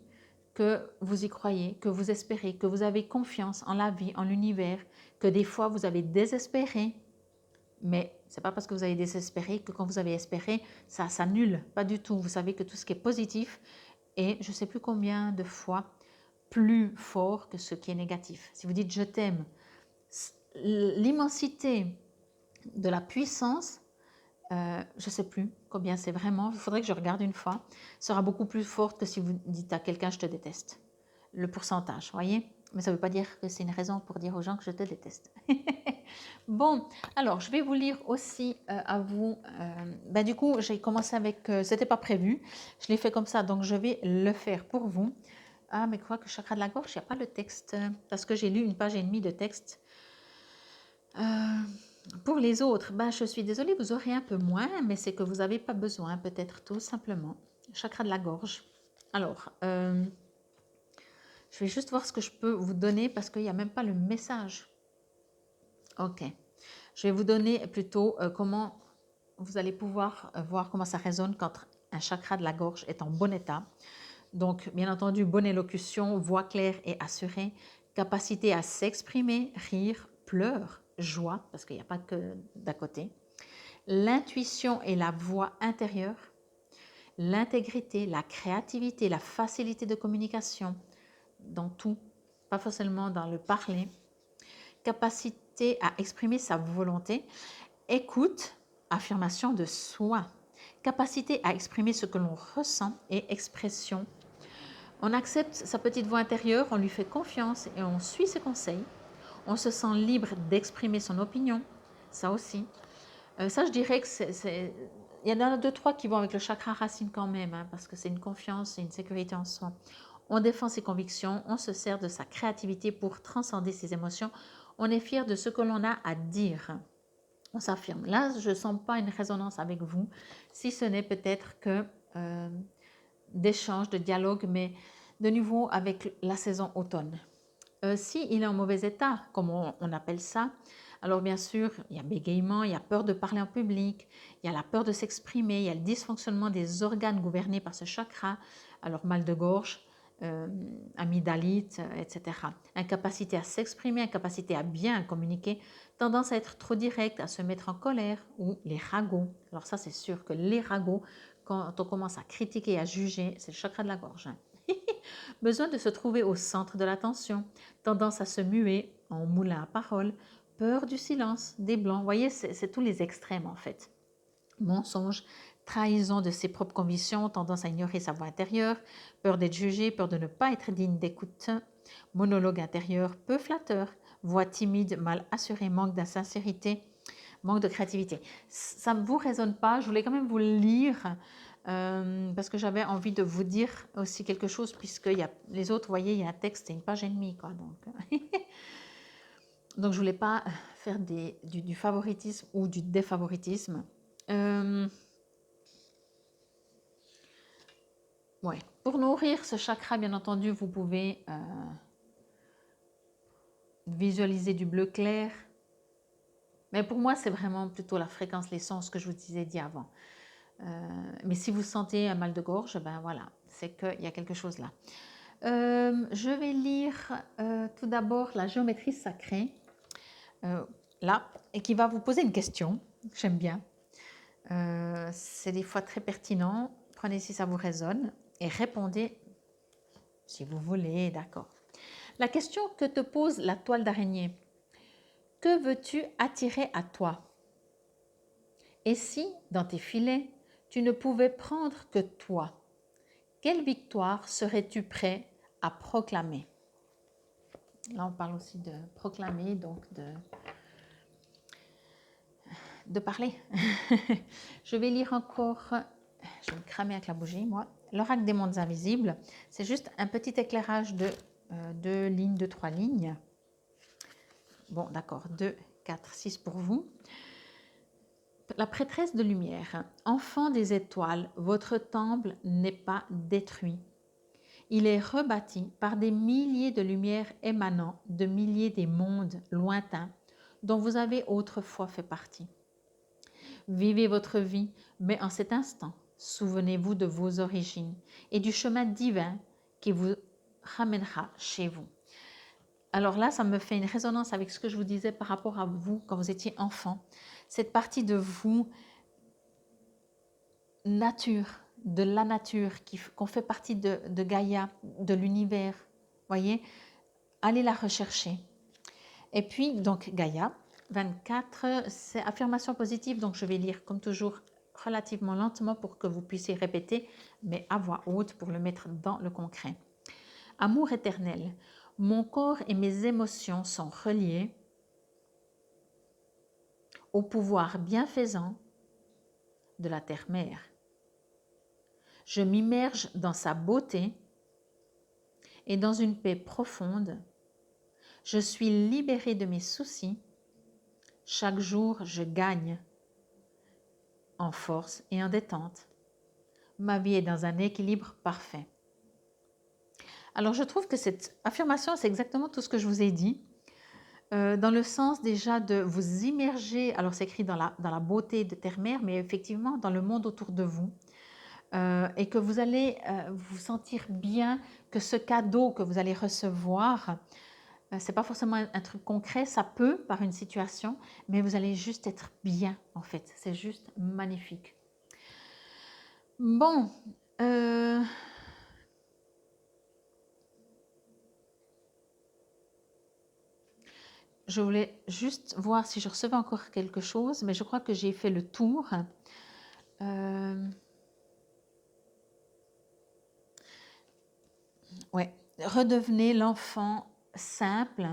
que vous y croyez, que vous espérez, que vous avez confiance en la vie, en l'univers, que des fois vous avez désespéré. Mais ce n'est pas parce que vous avez désespéré que quand vous avez espéré, ça s'annule. Pas du tout. Vous savez que tout ce qui est positif est, je ne sais plus combien de fois, plus fort que ce qui est négatif. Si vous dites « je t'aime », l'immensité de la puissance, je ne sais plus combien c'est vraiment, il faudrait que je regarde une fois, sera beaucoup plus forte que si vous dites à quelqu'un « je te déteste ». Le pourcentage, voyez? Mais ça ne veut pas dire que c'est une raison pour dire aux gens que je te déteste. Bon, alors je vais vous lire aussi à vous. Du coup, j'ai commencé avec. C'était pas prévu, je l'ai fait comme ça, donc je vais le faire pour vous. Ah, mais quoi que chakra de la gorge, il n'y a pas le texte, parce que j'ai lu 1 page et demie de texte. Pour les autres, je suis désolée, vous aurez un peu moins, mais c'est que vous n'avez pas besoin, peut-être tout simplement. Chakra de la gorge. Alors, je vais juste voir ce que je peux vous donner parce qu'il n'y a même pas le message. Ok. Je vais vous donner plutôt comment vous allez pouvoir voir comment ça résonne quand un chakra de la gorge est en bon état. Donc, bien entendu, bonne élocution, voix claire et assurée, capacité à s'exprimer, rire, pleurs, joie, parce qu'il n'y a pas que d'à côté, l'intuition et la voix intérieure, l'intégrité, la créativité, la facilité de communication, dans tout, pas forcément dans le parler, capacité à exprimer sa volonté, écoute, affirmation de soi, capacité à exprimer ce que l'on ressent et expression. On accepte sa petite voix intérieure, on lui fait confiance et on suit ses conseils. On se sent libre d'exprimer son opinion, ça aussi. Ça, je dirais que il y en a 2, 3 qui vont avec le chakra racine quand même, hein, parce que c'est une confiance et une sécurité en soi. On défend ses convictions, on se sert de sa créativité pour transcender ses émotions. On est fier de ce que l'on a à dire. On s'affirme. Là, je ne sens pas une résonance avec vous, si ce n'est peut-être que d'échange, de dialogue, mais de nouveau avec la saison automne. Si il est en mauvais état, comme on appelle ça, alors bien sûr, il y a bégaiement, il y a peur de parler en public, il y a la peur de s'exprimer, il y a le dysfonctionnement des organes gouvernés par ce chakra, alors mal de gorge, amygdalite, etc. Incapacité à s'exprimer, incapacité à bien communiquer, tendance à être trop direct, à se mettre en colère ou les ragots. Alors ça, c'est sûr que les ragots, quand on commence à critiquer, à juger, c'est le chakra de la gorge. Hein. Besoin de se trouver au centre de l'attention, tendance à se muer en moulin à parole, peur du silence, des blancs. Vous voyez, c'est tous les extrêmes en fait. Mensonge, trahison de ses propres convictions, tendance à ignorer sa voix intérieure, peur d'être jugé, peur de ne pas être digne d'écoute, monologue intérieur peu flatteur, voix timide, mal assurée, manque de sincérité, manque de créativité. Ça ne vous résonne pas, je voulais quand même vous le lire parce que j'avais envie de vous dire aussi quelque chose, puisque les autres, vous voyez, il y a un texte et une page et demie, quoi. Donc je voulais pas faire du favoritisme ou du défavoritisme. Ouais. Pour nourrir ce chakra, bien entendu, vous pouvez visualiser du bleu clair. Mais pour moi, c'est vraiment plutôt la fréquence, l'essence que je vous disais dit avant. Mais si vous sentez un mal de gorge, ben voilà, c'est qu'il y a quelque chose là. Je vais lire tout d'abord la géométrie sacrée, là, et qui va vous poser une question. J'aime bien. C'est des fois très pertinent. Prenez si ça vous résonne et répondez si vous voulez, d'accord. La question que te pose la toile d'araignée. Que veux-tu attirer à toi? Et si, dans tes filets, tu ne pouvais prendre que toi, quelle victoire serais-tu prêt à proclamer? Là, on parle aussi de proclamer, donc de parler. Je vais lire encore, je vais me cramer avec la bougie, moi. L'oracle des mondes invisibles, c'est juste un petit éclairage de 2 lignes, de 3 lignes. Bon, d'accord, 2, 4, 6 pour vous. La prêtresse de lumière, enfant des étoiles, votre temple n'est pas détruit. Il est rebâti par des milliers de lumières émanant de milliers des mondes lointains dont vous avez autrefois fait partie. Vivez votre vie, mais en cet instant, souvenez-vous de vos origines et du chemin divin qui vous ramènera chez vous. Alors là, ça me fait une résonance avec ce que je vous disais par rapport à vous quand vous étiez enfant. Cette partie de vous, nature, de la nature, qu'on fait partie de Gaïa, de l'univers. Voyez, allez la rechercher. Et puis, donc, Gaïa, 24, c'est affirmation positive, donc je vais lire comme toujours relativement lentement pour que vous puissiez répéter, mais à voix haute pour le mettre dans le concret. Amour éternel, mon corps et mes émotions sont reliés au pouvoir bienfaisant de la terre-mère. Je m'immerge dans sa beauté et dans une paix profonde. Je suis libérée de mes soucis. Chaque jour, je gagne en force et en détente. Ma vie est dans un équilibre parfait. Alors, je trouve que cette affirmation, c'est exactement tout ce que je vous ai dit, dans le sens déjà de vous immerger, alors c'est écrit dans la beauté de terre-mère, mais effectivement dans le monde autour de vous, et que vous allez vous sentir bien, que ce cadeau que vous allez recevoir, c'est pas forcément un truc concret, ça peut par une situation, mais vous allez juste être bien en fait, c'est juste magnifique. Bon, je voulais juste voir si je recevais encore quelque chose, mais je crois que j'ai fait le tour. Ouais, redevenez l'enfant simple.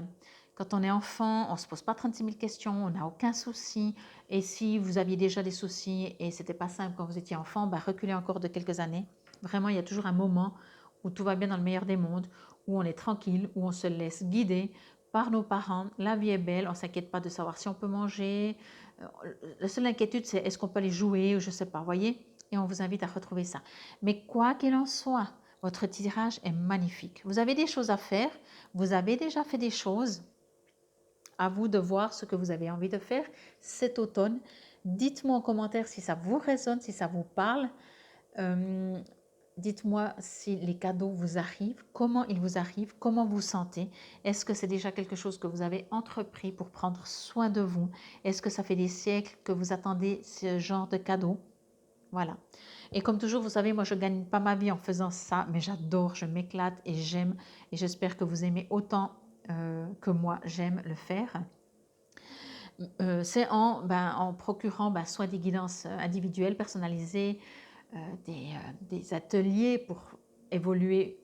Quand on est enfant, on ne se pose pas 36 000 questions, on n'a aucun souci. Et si vous aviez déjà des soucis et ce n'était pas simple quand vous étiez enfant, bah reculez encore de quelques années. Vraiment, il y a toujours un moment où tout va bien dans le meilleur des mondes, où on est tranquille, où on se laisse guider par nos parents. La vie est belle, on ne s'inquiète pas de savoir si on peut manger. La seule inquiétude, c'est est-ce qu'on peut aller jouer ou je ne sais pas, voyez. Et on vous invite à retrouver ça. Mais quoi qu'il en soit, votre tirage est magnifique. Vous avez des choses à faire, vous avez déjà fait des choses. À vous de voir ce que vous avez envie de faire cet automne. Dites-moi en commentaire si ça vous résonne, si ça vous parle. Euh, Dites-moi si les cadeaux vous arrivent, comment ils vous arrivent, comment vous sentez. Est-ce que c'est déjà quelque chose que vous avez entrepris pour prendre soin de vous? Est-ce que ça fait des siècles que vous attendez ce genre de cadeau? Voilà. Et comme toujours, vous savez, moi, je ne gagne pas ma vie en faisant ça, mais j'adore, je m'éclate et j'aime. Et j'espère que vous aimez autant que moi, j'aime le faire. C'est en procurant soit des guidances individuelles, personnalisées, des ateliers pour évoluer,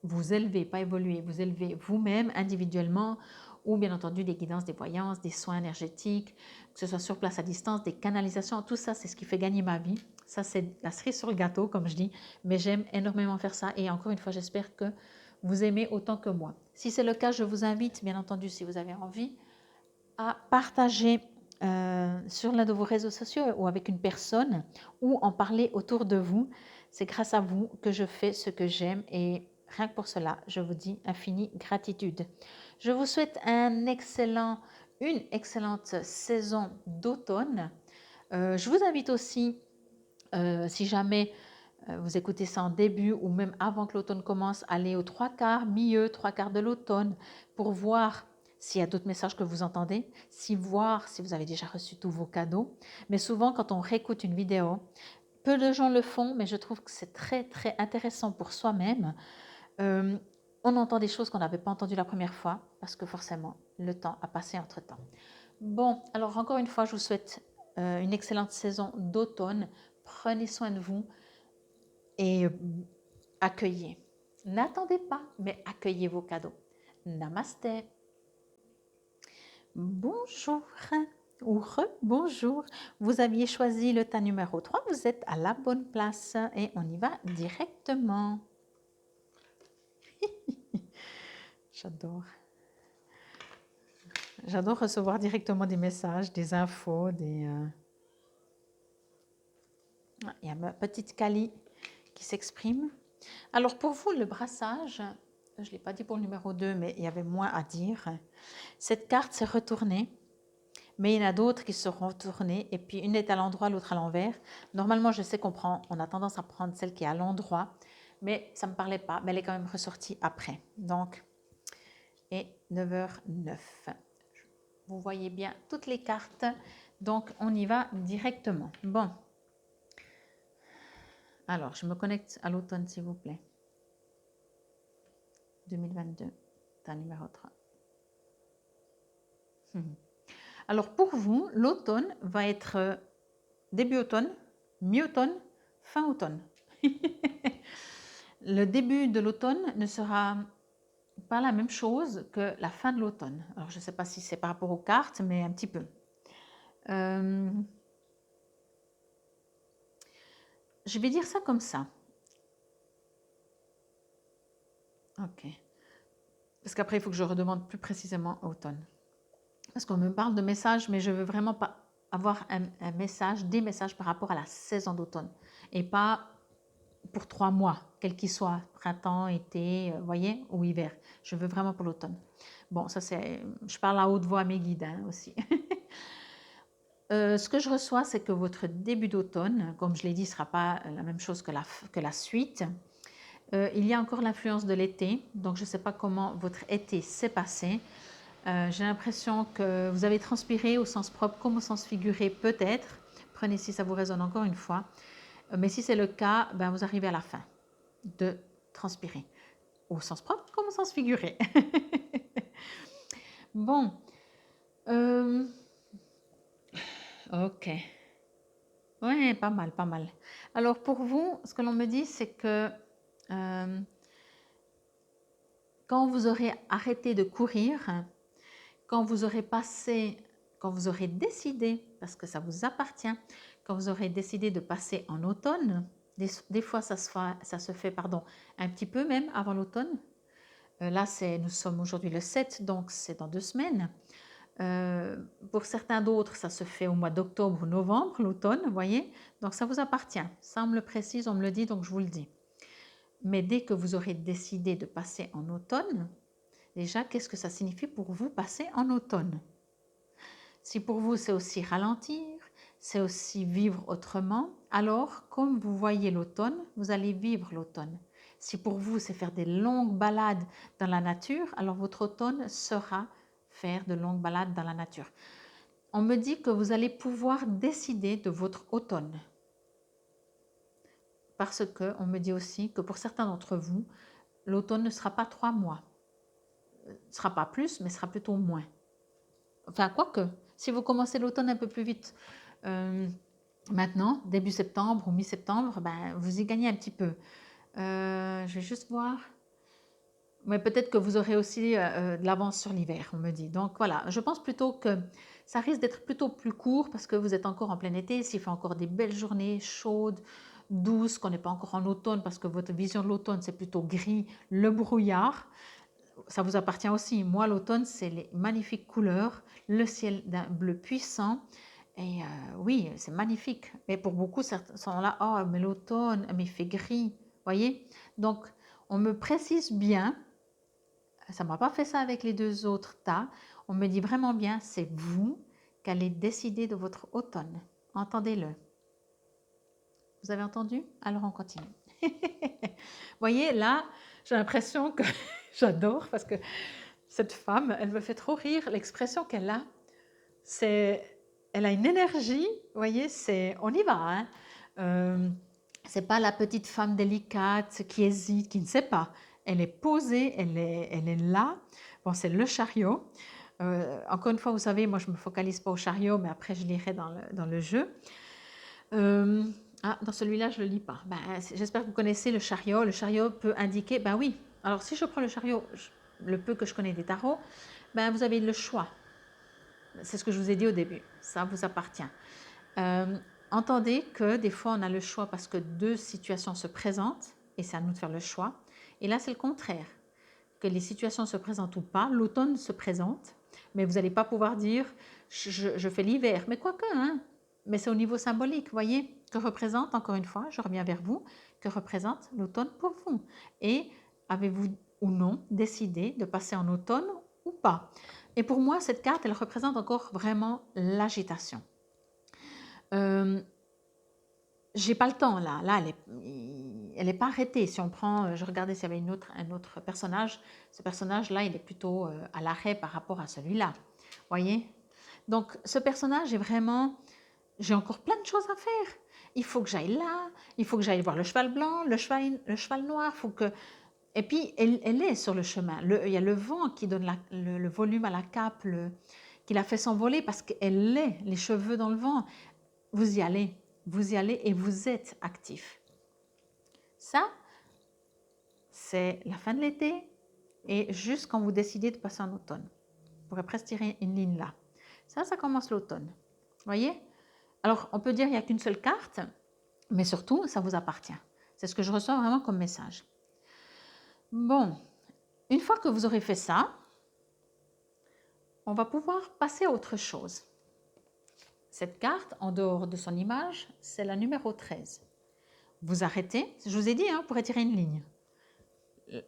vous élever, pas évoluer, vous élever vous-même individuellement, ou bien entendu des guidances, des voyances, des soins énergétiques, que ce soit sur place, à distance, des canalisations, tout ça, c'est ce qui fait gagner ma vie. Ça, c'est la cerise sur le gâteau, comme je dis, mais j'aime énormément faire ça et encore une fois, j'espère que vous aimez autant que moi. Si c'est le cas, je vous invite, bien entendu, si vous avez envie, à partager sur l'un de vos réseaux sociaux ou avec une personne ou en parler autour de vous. C'est grâce à vous que je fais ce que j'aime et rien que pour cela, je vous dis infinie gratitude. Je vous souhaite une excellente saison d'automne. Je vous invite aussi, si jamais vous écoutez ça en début ou même avant que l'automne commence, à aller aux trois quarts, milieu, trois quarts de l'automne pour voir s'il y a d'autres messages que vous entendez, voir si vous avez déjà reçu tous vos cadeaux. Mais souvent, quand on réécoute une vidéo, peu de gens le font, mais je trouve que c'est très, très intéressant pour soi-même. On entend des choses qu'on n'avait pas entendues la première fois, parce que forcément, le temps a passé entre-temps. Bon, alors encore une fois, je vous souhaite une excellente saison d'automne. Prenez soin de vous et accueillez. N'attendez pas, mais accueillez vos cadeaux. Namasté. Bonjour ou bonjour. Vous aviez choisi le tas numéro 3. Vous êtes à la bonne place et on y va directement. J'adore. J'adore recevoir directement des messages, des infos, des... Il y a ma petite Kali qui s'exprime. Alors pour vous, le brassage, je ne l'ai pas dit pour le numéro 2, mais il y avait moins à dire. Cette carte s'est retournée, mais il y en a d'autres qui seront retournées, et puis une est à l'endroit, l'autre à l'envers. Normalement, je sais on a tendance à prendre celle qui est à l'endroit, mais ça ne me parlait pas, mais elle est quand même ressortie après. Donc, et 9h09. Vous voyez bien toutes les cartes, donc on y va directement. Bon. Alors, je me connecte à l'automne, s'il vous plaît. 2022, tas numéro 3. Alors, pour vous, l'automne va être début automne, mi-automne, fin automne. Le début de l'automne ne sera pas la même chose que la fin de l'automne. Alors, je ne sais pas si c'est par rapport aux cartes, mais un petit peu. Je vais dire ça comme ça. Ok. Parce qu'après, il faut que je redemande plus précisément automne. Parce qu'on me parle de messages, mais je veux vraiment pas avoir un message, des messages par rapport à la saison d'automne. Et pas pour 3 mois, quel qu'il soit, printemps, été, voyez, ou hiver. Je veux vraiment pour l'automne. Bon, ça c'est, je parle à haute voix à mes guides aussi. Ce que je reçois, c'est que votre début d'automne, comme je l'ai dit, ne sera pas la même chose que la suite. Il y a encore l'influence de l'été, donc je ne sais pas comment votre été s'est passé. J'ai l'impression que vous avez transpiré au sens propre comme au sens figuré peut-être. Prenez si ça vous résonne encore une fois. Mais si c'est le cas, ben vous arrivez à la fin de transpirer. Au sens propre comme au sens figuré. Bon. Ok. Ouais, pas mal, pas mal. Alors pour vous, ce que l'on me dit, c'est que quand vous aurez arrêté de courir, quand vous aurez décidé, parce que ça vous appartient, quand vous aurez décidé de passer en automne, Des fois, ça se fait pardon, un petit peu même avant l'automne. Là, nous sommes aujourd'hui le 7, donc c'est dans 2 semaines. Pour certains d'autres, ça se fait au mois d'octobre ou novembre, l'automne, vous voyez. Donc ça vous appartient. Ça, on me le précise, on me le dit, donc je vous le dis. Mais dès que vous aurez décidé de passer en automne, déjà, qu'est-ce que ça signifie pour vous passer en automne? Si pour vous, c'est aussi ralentir, c'est aussi vivre autrement, alors comme vous voyez l'automne, vous allez vivre l'automne. Si pour vous, c'est faire des longues balades dans la nature, alors votre automne sera faire de longues balades dans la nature. On me dit que vous allez pouvoir décider de votre automne. Parce qu'on me dit aussi que pour certains d'entre vous, l'automne ne sera pas 3 mois. Ne sera pas plus, mais sera plutôt moins. Enfin, quoique, si vous commencez l'automne un peu plus vite, maintenant, début septembre ou mi-septembre, ben, vous y gagnez un petit peu. Je vais juste voir. Mais peut-être que vous aurez aussi de l'avance sur l'hiver, on me dit. Donc voilà, je pense plutôt que ça risque d'être plutôt plus court parce que vous êtes encore en plein été, s'il fait encore des belles journées chaudes, douces, qu'on n'est pas encore en automne parce que votre vision de l'automne, c'est plutôt gris, le brouillard. Ça vous appartient aussi. Moi, l'automne, c'est les magnifiques couleurs, le ciel d'un bleu puissant. Et oui, c'est magnifique. Mais pour beaucoup, certains sont là, oh, mais l'automne, mais il fait gris. Voyez? Donc, on me précise bien, ça ne m'a pas fait ça avec les 2 autres tas, on me dit vraiment bien, c'est vous qui allez décider de votre automne. Entendez-le. Vous avez entendu? Alors on continue. Voyez, là, j'ai l'impression que j'adore parce que cette femme, elle me fait trop rire. L'expression qu'elle a, elle a une énergie, vous voyez, on y va. Hein. C'est pas la petite femme délicate qui hésite, qui ne sait pas. Elle est posée, elle est là. Bon, c'est le chariot. Encore une fois, vous savez, moi je me focalise pas au chariot, mais après je lirai dans le jeu. Dans celui-là, je ne le lis pas. Ben, j'espère que vous connaissez le chariot. Le chariot peut indiquer, ben oui, alors si je prends le chariot, le peu que je connais des tarots, ben vous avez le choix. C'est ce que je vous ai dit au début, ça vous appartient. Entendez que des fois on a le choix parce que 2 situations se présentent et c'est à nous de faire le choix. Et là c'est le contraire, que les situations se présentent ou pas, l'automne se présente, mais vous n'allez pas pouvoir dire je fais l'hiver, mais quoique, hein, mais c'est au niveau symbolique, voyez, que représente, encore une fois, je reviens vers vous, que représente l'automne pour vous. Et avez-vous ou non décidé de passer en automne ou pas? Et pour moi, cette carte, elle représente encore vraiment l'agitation. J'ai pas le temps là. Là, elle est pas arrêtée. Si on prend, je regardais s'il y avait un autre personnage. Ce personnage-là, il est plutôt à l'arrêt par rapport à celui-là. Voyez? Donc, ce personnage est vraiment, j'ai encore plein de choses à faire. Il faut que j'aille là, il faut que j'aille voir le cheval blanc, le cheval noir. Faut que... Et puis, elle est sur le chemin. Il y a le vent qui donne le volume à la cape, qui la fait s'envoler parce qu'elle est, les cheveux dans le vent. Vous y allez et vous êtes actif. Ça, c'est la fin de l'été et juste quand vous décidez de passer en automne. Vous pourrez presque tirer une ligne là. Ça commence l'automne. Voyez? Alors, on peut dire qu'il n'y a qu'une seule carte, mais surtout, ça vous appartient. C'est ce que je reçois vraiment comme message. Bon, une fois que vous aurez fait ça, on va pouvoir passer à autre chose. Cette carte, en dehors de son image, c'est la numéro 13. Vous arrêtez, je vous ai dit, vous pourrez tirer une ligne.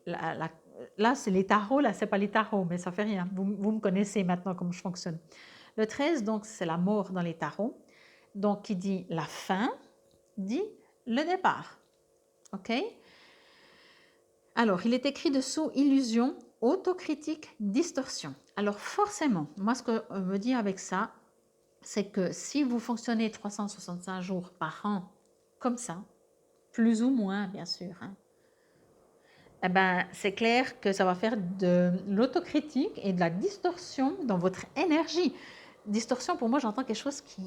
Là, c'est les tarots, là, c'est pas les tarots, mais ça fait rien. Vous me connaissez maintenant comment je fonctionne. Le 13, donc, c'est la mort dans les tarots. Donc, qui dit la fin, dit le départ. OK? Alors, il est écrit dessous illusion, autocritique, distorsion. Alors, forcément, moi, ce que je me dis avec ça, c'est que si vous fonctionnez 365 jours par an comme ça, plus ou moins, bien sûr, eh ben, c'est clair que ça va faire de l'autocritique et de la distorsion dans votre énergie. Distorsion, pour moi, j'entends quelque chose qui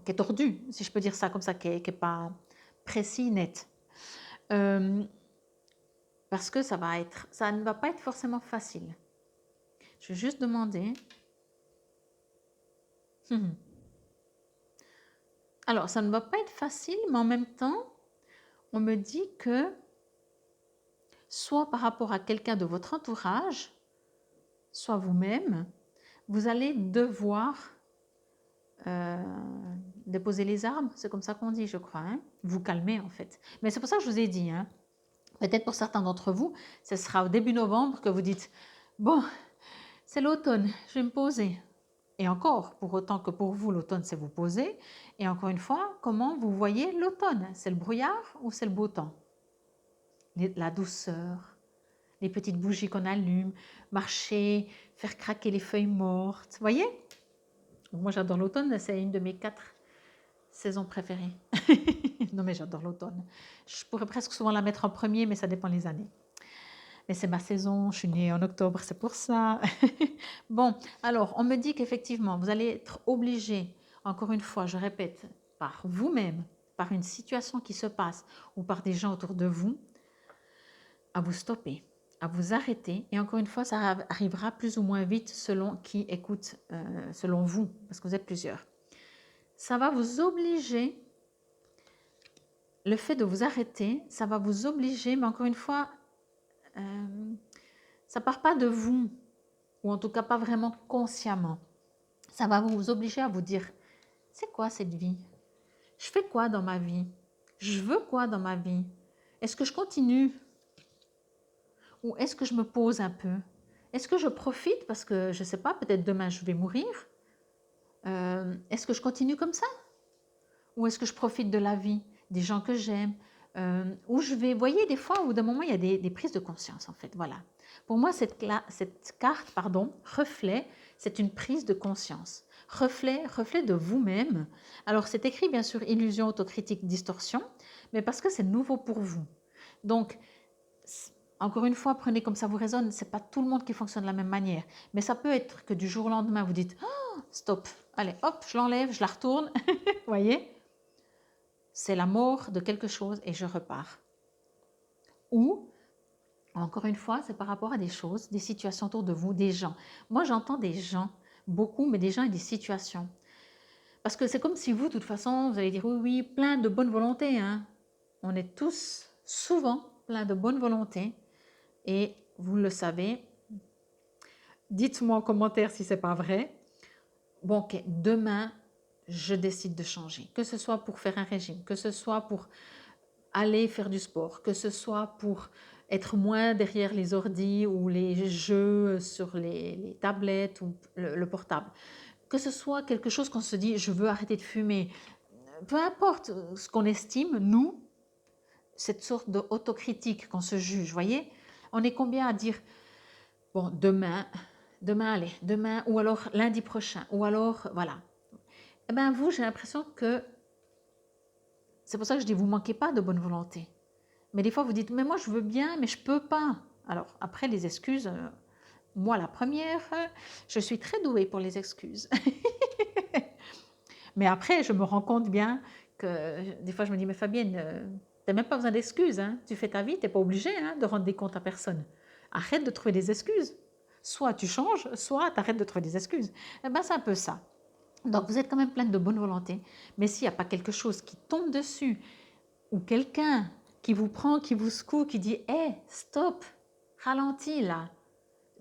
est tordu, si je peux dire ça comme ça, qui n'est pas précis, net. Parce que ça ne va pas être forcément facile. Je vais juste demander. Alors, ça ne va pas être facile, mais en même temps, on me dit que soit par rapport à quelqu'un de votre entourage, soit vous-même, vous allez devoir euh, déposer les armes, c'est comme ça qu'on dit, je crois, hein, vous calmer en fait. Mais c'est pour ça que je vous ai dit, hein, peut-être pour certains d'entre vous, ce sera au début novembre que vous dites, bon, c'est l'automne, je vais me poser. Et encore, pour autant que pour vous, l'automne, c'est vous poser. Et encore une fois, comment vous voyez l'automne? C'est le brouillard ou c'est le beau temps? La douceur, les petites bougies qu'on allume, marcher, faire craquer les feuilles mortes. Vous voyez? Moi, j'adore l'automne, c'est une de mes 4 saisons préférées. Non, mais j'adore l'automne. Je pourrais presque souvent la mettre en premier, mais ça dépend les années. Mais c'est ma saison, je suis née en octobre, c'est pour ça. Bon, alors, on me dit qu'effectivement, vous allez être obligé, encore une fois, je répète, par vous-même, par une situation qui se passe ou par des gens autour de vous, à vous stopper, à vous arrêter. Et encore une fois, ça arrivera plus ou moins vite selon qui écoute, selon vous, parce que vous êtes plusieurs. Ça va vous obliger, le fait de vous arrêter, ça va vous obliger, mais encore une fois, ça ne part pas de vous, ou en tout cas pas vraiment consciemment. Ça va vous obliger à vous dire, c'est quoi cette vie? Je fais quoi dans ma vie? Je veux quoi dans ma vie? Est-ce que je continue? Ou est-ce que je me pose un peu? Est-ce que je profite parce que, je ne sais pas, peut-être demain je vais mourir? Est-ce que je continue comme ça? Ou est-ce que je profite de la vie, des gens que j'aime? Où je vais, vous voyez, des fois, au bout d'un moment, il y a des prises de conscience, en fait, voilà. Pour moi, cette carte, reflet, c'est une prise de conscience. Reflet de vous-même. Alors, c'est écrit, bien sûr, illusion, autocritique, distorsion, mais parce que c'est nouveau pour vous. Donc, encore une fois, prenez comme ça vous résonne, ce n'est pas tout le monde qui fonctionne de la même manière. Mais ça peut être que du jour au lendemain, vous dites oh, « stop, allez, hop, je l'enlève, je la retourne. » Vous voyez? C'est la mort de quelque chose et je repars. Ou, encore une fois, c'est par rapport à des choses, des situations autour de vous, des gens. Moi, j'entends des gens, beaucoup, mais des gens et des situations. Parce que c'est comme si vous, de toute façon, vous allez dire oui, oui, plein de bonne volonté. Hein. On est tous souvent plein de bonne volonté. Et vous le savez, dites-moi en commentaire si ce n'est pas vrai. Bon, ok, demain, je décide de changer. Que ce soit pour faire un régime, que ce soit pour aller faire du sport, que ce soit pour être moins derrière les ordis ou les jeux sur les tablettes ou le portable. Que ce soit quelque chose qu'on se dit, je veux arrêter de fumer. Peu importe ce qu'on estime, nous, cette sorte d'autocritique qu'on se juge, voyez, on est combien à dire, bon, demain, allez, demain, ou alors lundi prochain, ou alors, voilà. Eh bien, vous, j'ai l'impression que, c'est pour ça que je dis, vous ne manquez pas de bonne volonté. Mais des fois, vous dites, mais moi, je veux bien, mais je ne peux pas. Alors, après, les excuses, moi, la première, je suis très douée pour les excuses. Mais après, je me rends compte bien que, des fois, je me dis, mais Fabienne, tu n'as même pas besoin d'excuses. Hein. Tu fais ta vie, tu n'es pas obligée hein, de rendre des comptes à personne. Arrête de trouver des excuses. Soit tu changes, soit tu arrêtes de trouver des excuses. Eh ben, c'est un peu ça. Donc, vous êtes quand même pleine de bonne volonté. Mais s'il n'y a pas quelque chose qui tombe dessus, ou quelqu'un qui vous prend, qui vous secoue, qui dit « Hé, stop, ralentis là !»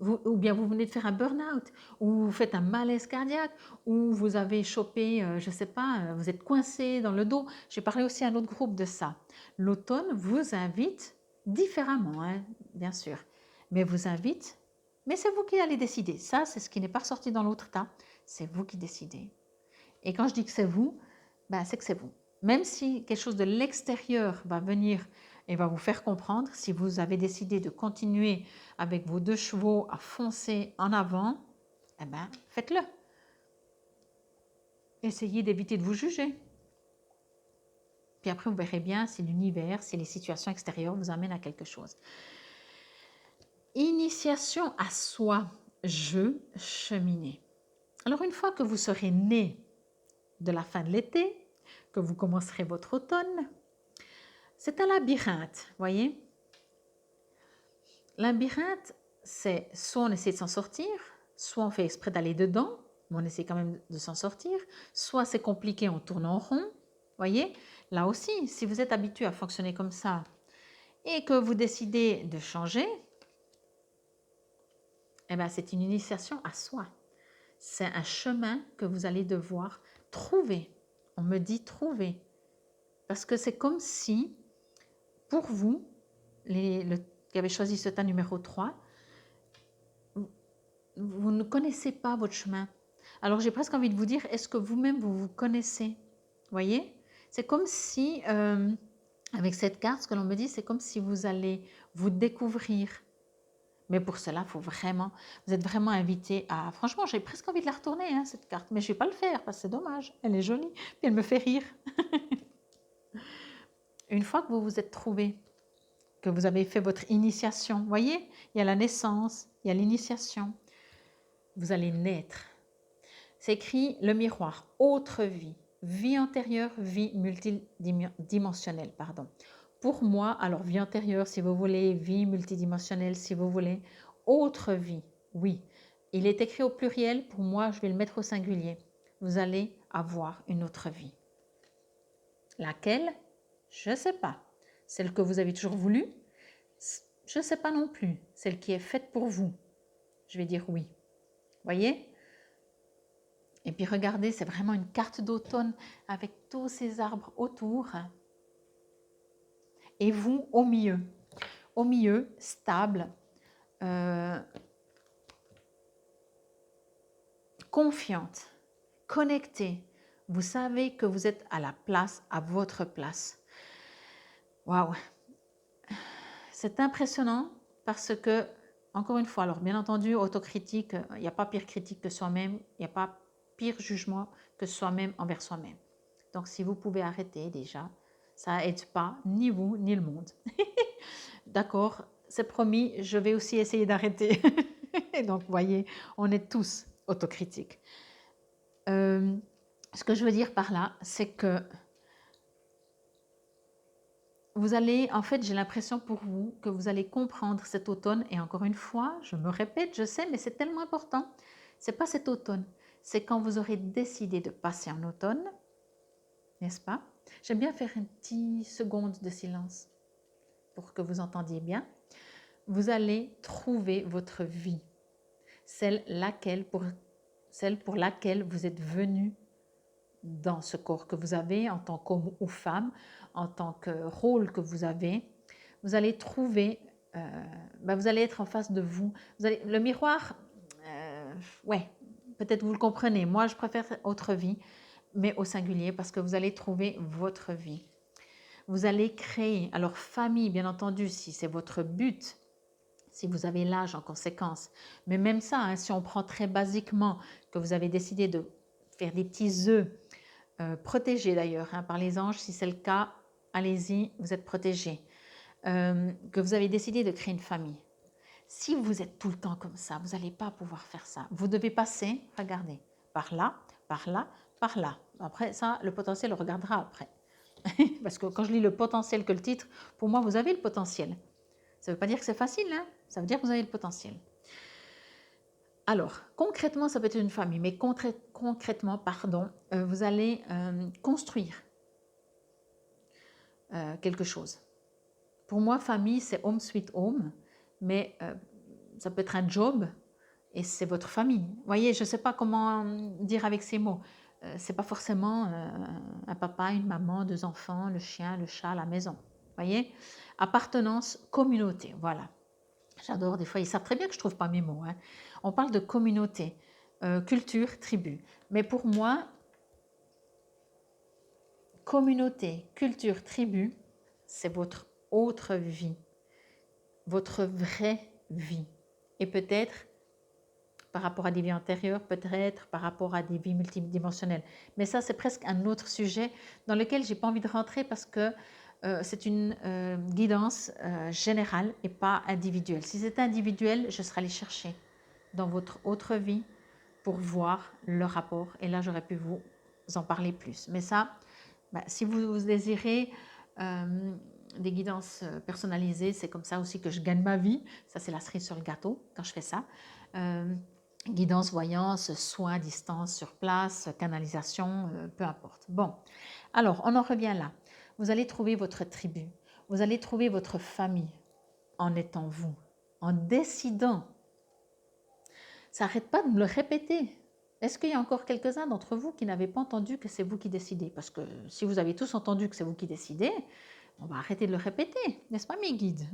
ou bien vous venez de faire un burn-out, ou vous faites un malaise cardiaque, ou vous avez chopé, je ne sais pas, vous êtes coincé dans le dos. J'ai parlé aussi à un autre groupe de ça. L'automne vous invite différemment, hein, bien sûr, mais vous invite, mais c'est vous qui allez décider. Ça, c'est ce qui n'est pas ressorti dans l'autre tas, c'est vous qui décidez. Et quand je dis que c'est vous, ben, c'est que c'est vous. Même si quelque chose de l'extérieur va venir et va vous faire comprendre, si vous avez décidé de continuer avec vos 2 chevaux à foncer en avant, eh ben, faites-le. Essayez d'éviter de vous juger. Puis après, vous verrez bien si l'univers, si les situations extérieures vous amènent à quelque chose. Initiation à soi, je cheminais. Alors, une fois que vous serez né de la fin de l'été, que vous commencerez votre automne, c'est un labyrinthe, voyez. Labyrinthe, c'est soit on essaie de s'en sortir, soit on fait exprès d'aller dedans, mais on essaie quand même de s'en sortir, soit c'est compliqué, on tourne en rond, Voyez, là aussi, si vous êtes habitué à fonctionner comme ça et que vous décidez de changer, eh ben, c'est une initiation à soi. C'est un chemin que vous allez devoir trouver. On me dit trouver. Parce que c'est comme si, pour vous, qui avez choisi ce tas numéro 3, vous ne connaissez pas votre chemin. Alors j'ai presque envie de vous dire, est-ce que vous-même vous vous connaissez? Voyez? C'est comme si, avec cette carte, ce que l'on me dit, c'est comme si vous allez vous découvrir. Mais pour cela, vous êtes vraiment invité à... Franchement, j'ai presque envie de la retourner, hein, cette carte. Mais je ne vais pas le faire parce que c'est dommage. Elle est jolie. Puis elle me fait rire. Une fois que vous vous êtes trouvé, que vous avez fait votre initiation, voyez, il y a la naissance, il y a l'initiation. Vous allez naître. C'est écrit le miroir, autre vie, vie antérieure, vie multidimensionnelle, pardon. Pour moi, alors vie antérieure si vous voulez, vie multidimensionnelle si vous voulez, autre vie, oui. Il est écrit au pluriel, pour moi je vais le mettre au singulier. Vous allez avoir une autre vie. Laquelle? Je ne sais pas. Celle que vous avez toujours voulu? Je ne sais pas non plus. Celle qui est faite pour vous? Je vais dire oui. Voyez? Et puis regardez, c'est vraiment une carte d'automne avec tous ces arbres autour. Et vous, au milieu, stable, confiante, connectée. Vous savez que vous êtes à la place, à votre place. Waouh! C'est impressionnant parce que, encore une fois, alors bien entendu, autocritique, il n'y a pas pire critique que soi-même, il n'y a pas pire jugement que soi-même envers soi-même. Donc, si vous pouvez arrêter déjà, ça n'aide pas ni vous ni le monde. D'accord, c'est promis, je vais aussi essayer d'arrêter. Donc, vous voyez, on est tous autocritiques. Ce que je veux dire par là, c'est que vous allez, en fait, j'ai l'impression pour vous que vous allez comprendre cet automne. Et encore une fois, je me répète, je sais, mais c'est tellement important. C'est pas cet automne, c'est quand vous aurez décidé de passer en automne, n'est-ce pas? J'aime bien faire une petite seconde de silence pour que vous entendiez bien. Vous allez trouver votre vie, celle pour laquelle vous êtes venu dans ce corps que vous avez en tant qu'homme ou femme, en tant que rôle que vous avez. Vous allez trouver, vous allez être en face de vous. Le miroir, ouais, peut-être vous le comprenez. Moi, je préfère autre vie, mais au singulier, parce que vous allez trouver votre vie. Vous allez créer, alors famille, bien entendu, si c'est votre but, si vous avez l'âge en conséquence. Mais même ça, hein, si on prend très basiquement que vous avez décidé de faire des petits œufs, protégés d'ailleurs hein, par les anges, si c'est le cas, allez-y, vous êtes protégés. Que vous avez décidé de créer une famille. Si vous êtes tout le temps comme ça, vous n'allez pas pouvoir faire ça. Vous devez passer, regardez, par là, par là, par là. Après ça, le potentiel, on regardera après. Parce que quand je lis le potentiel que le titre, pour moi, vous avez le potentiel. Ça ne veut pas dire que c'est facile, hein, ça veut dire que vous avez le potentiel. Alors, concrètement, ça peut être une famille, mais concrètement, vous allez construire quelque chose. Pour moi, famille, c'est home sweet home, mais ça peut être un job et c'est votre famille. Vous voyez, je ne sais pas comment dire avec ces mots. Ce n'est pas forcément un papa, une maman, 2 enfants, le chien, le chat, la maison. Vous voyez, appartenance, communauté, voilà. J'adore, des fois, ils savent très bien que je ne trouve pas mes mots. Hein. On parle de communauté, culture, tribu. Mais pour moi, communauté, culture, tribu, c'est votre autre vie, votre vraie vie. Et peut-être par rapport à des vies antérieures, peut-être par rapport à des vies multidimensionnelles. Mais ça, c'est presque un autre sujet dans lequel je n'ai pas envie de rentrer parce que c'est une guidance générale et pas individuelle. Si c'était individuel, je serais allée chercher dans votre autre vie pour voir le rapport. Et là, j'aurais pu vous en parler plus. Mais ça, si vous désirez des guidances personnalisées, c'est comme ça aussi que je gagne ma vie. Ça, c'est la cerise sur le gâteau quand je fais ça. Guidance, voyance, soins, distance, sur place, canalisation, peu importe. Bon, alors on en revient là. Vous allez trouver votre tribu, vous allez trouver votre famille en étant vous, en décidant. Ça n'arrête pas de me le répéter. Est-ce qu'il y a encore quelques-uns d'entre vous qui n'avaient pas entendu que c'est vous qui décidez? Parce que si vous avez tous entendu que c'est vous qui décidez, on va arrêter de le répéter, n'est-ce pas mes guides?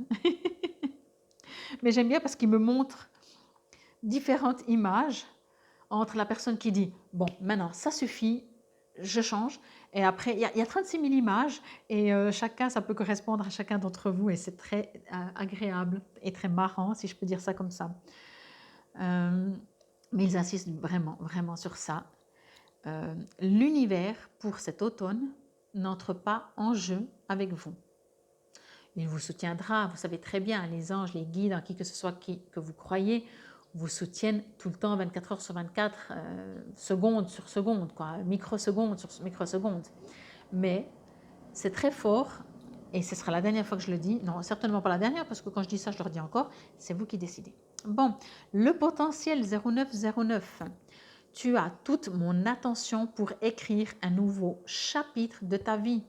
Mais j'aime bien parce qu'ils me montrent différentes images entre la personne qui dit « bon, maintenant, ça suffit, je change ». Et après, il y a 36 000 images et chacun, ça peut correspondre à chacun d'entre vous et c'est très agréable et très marrant, si je peux dire ça comme ça. Mais ils insistent vraiment, vraiment sur ça. L'univers, pour cet automne, n'entre pas en jeu avec vous. Il vous soutiendra, vous savez très bien, les anges, les guides, en qui que ce soit que vous croyez, vous soutiennent tout le temps, 24 heures sur 24, seconde sur seconde, quoi, microseconde sur microseconde. Mais c'est très fort, et ce sera la dernière fois que je le dis, non, certainement pas la dernière, parce que quand je dis ça, je le redis encore, c'est vous qui décidez. Bon, le potentiel 0909, tu as toute mon attention pour écrire un nouveau chapitre de ta vie.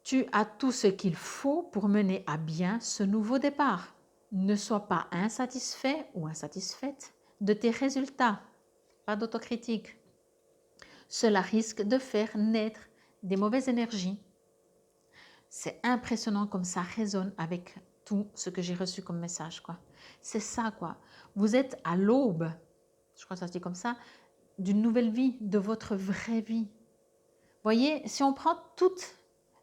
Tu as tout ce qu'il faut pour mener à bien ce nouveau départ. Ne sois pas insatisfait ou insatisfaite de tes résultats. Pas d'autocritique. Cela risque de faire naître des mauvaises énergies. C'est impressionnant comme ça résonne avec tout ce que j'ai reçu comme message, quoi. C'est ça, quoi. Vous êtes à l'aube, je crois que ça se dit comme ça, d'une nouvelle vie, de votre vraie vie. Voyez, si on prend toutes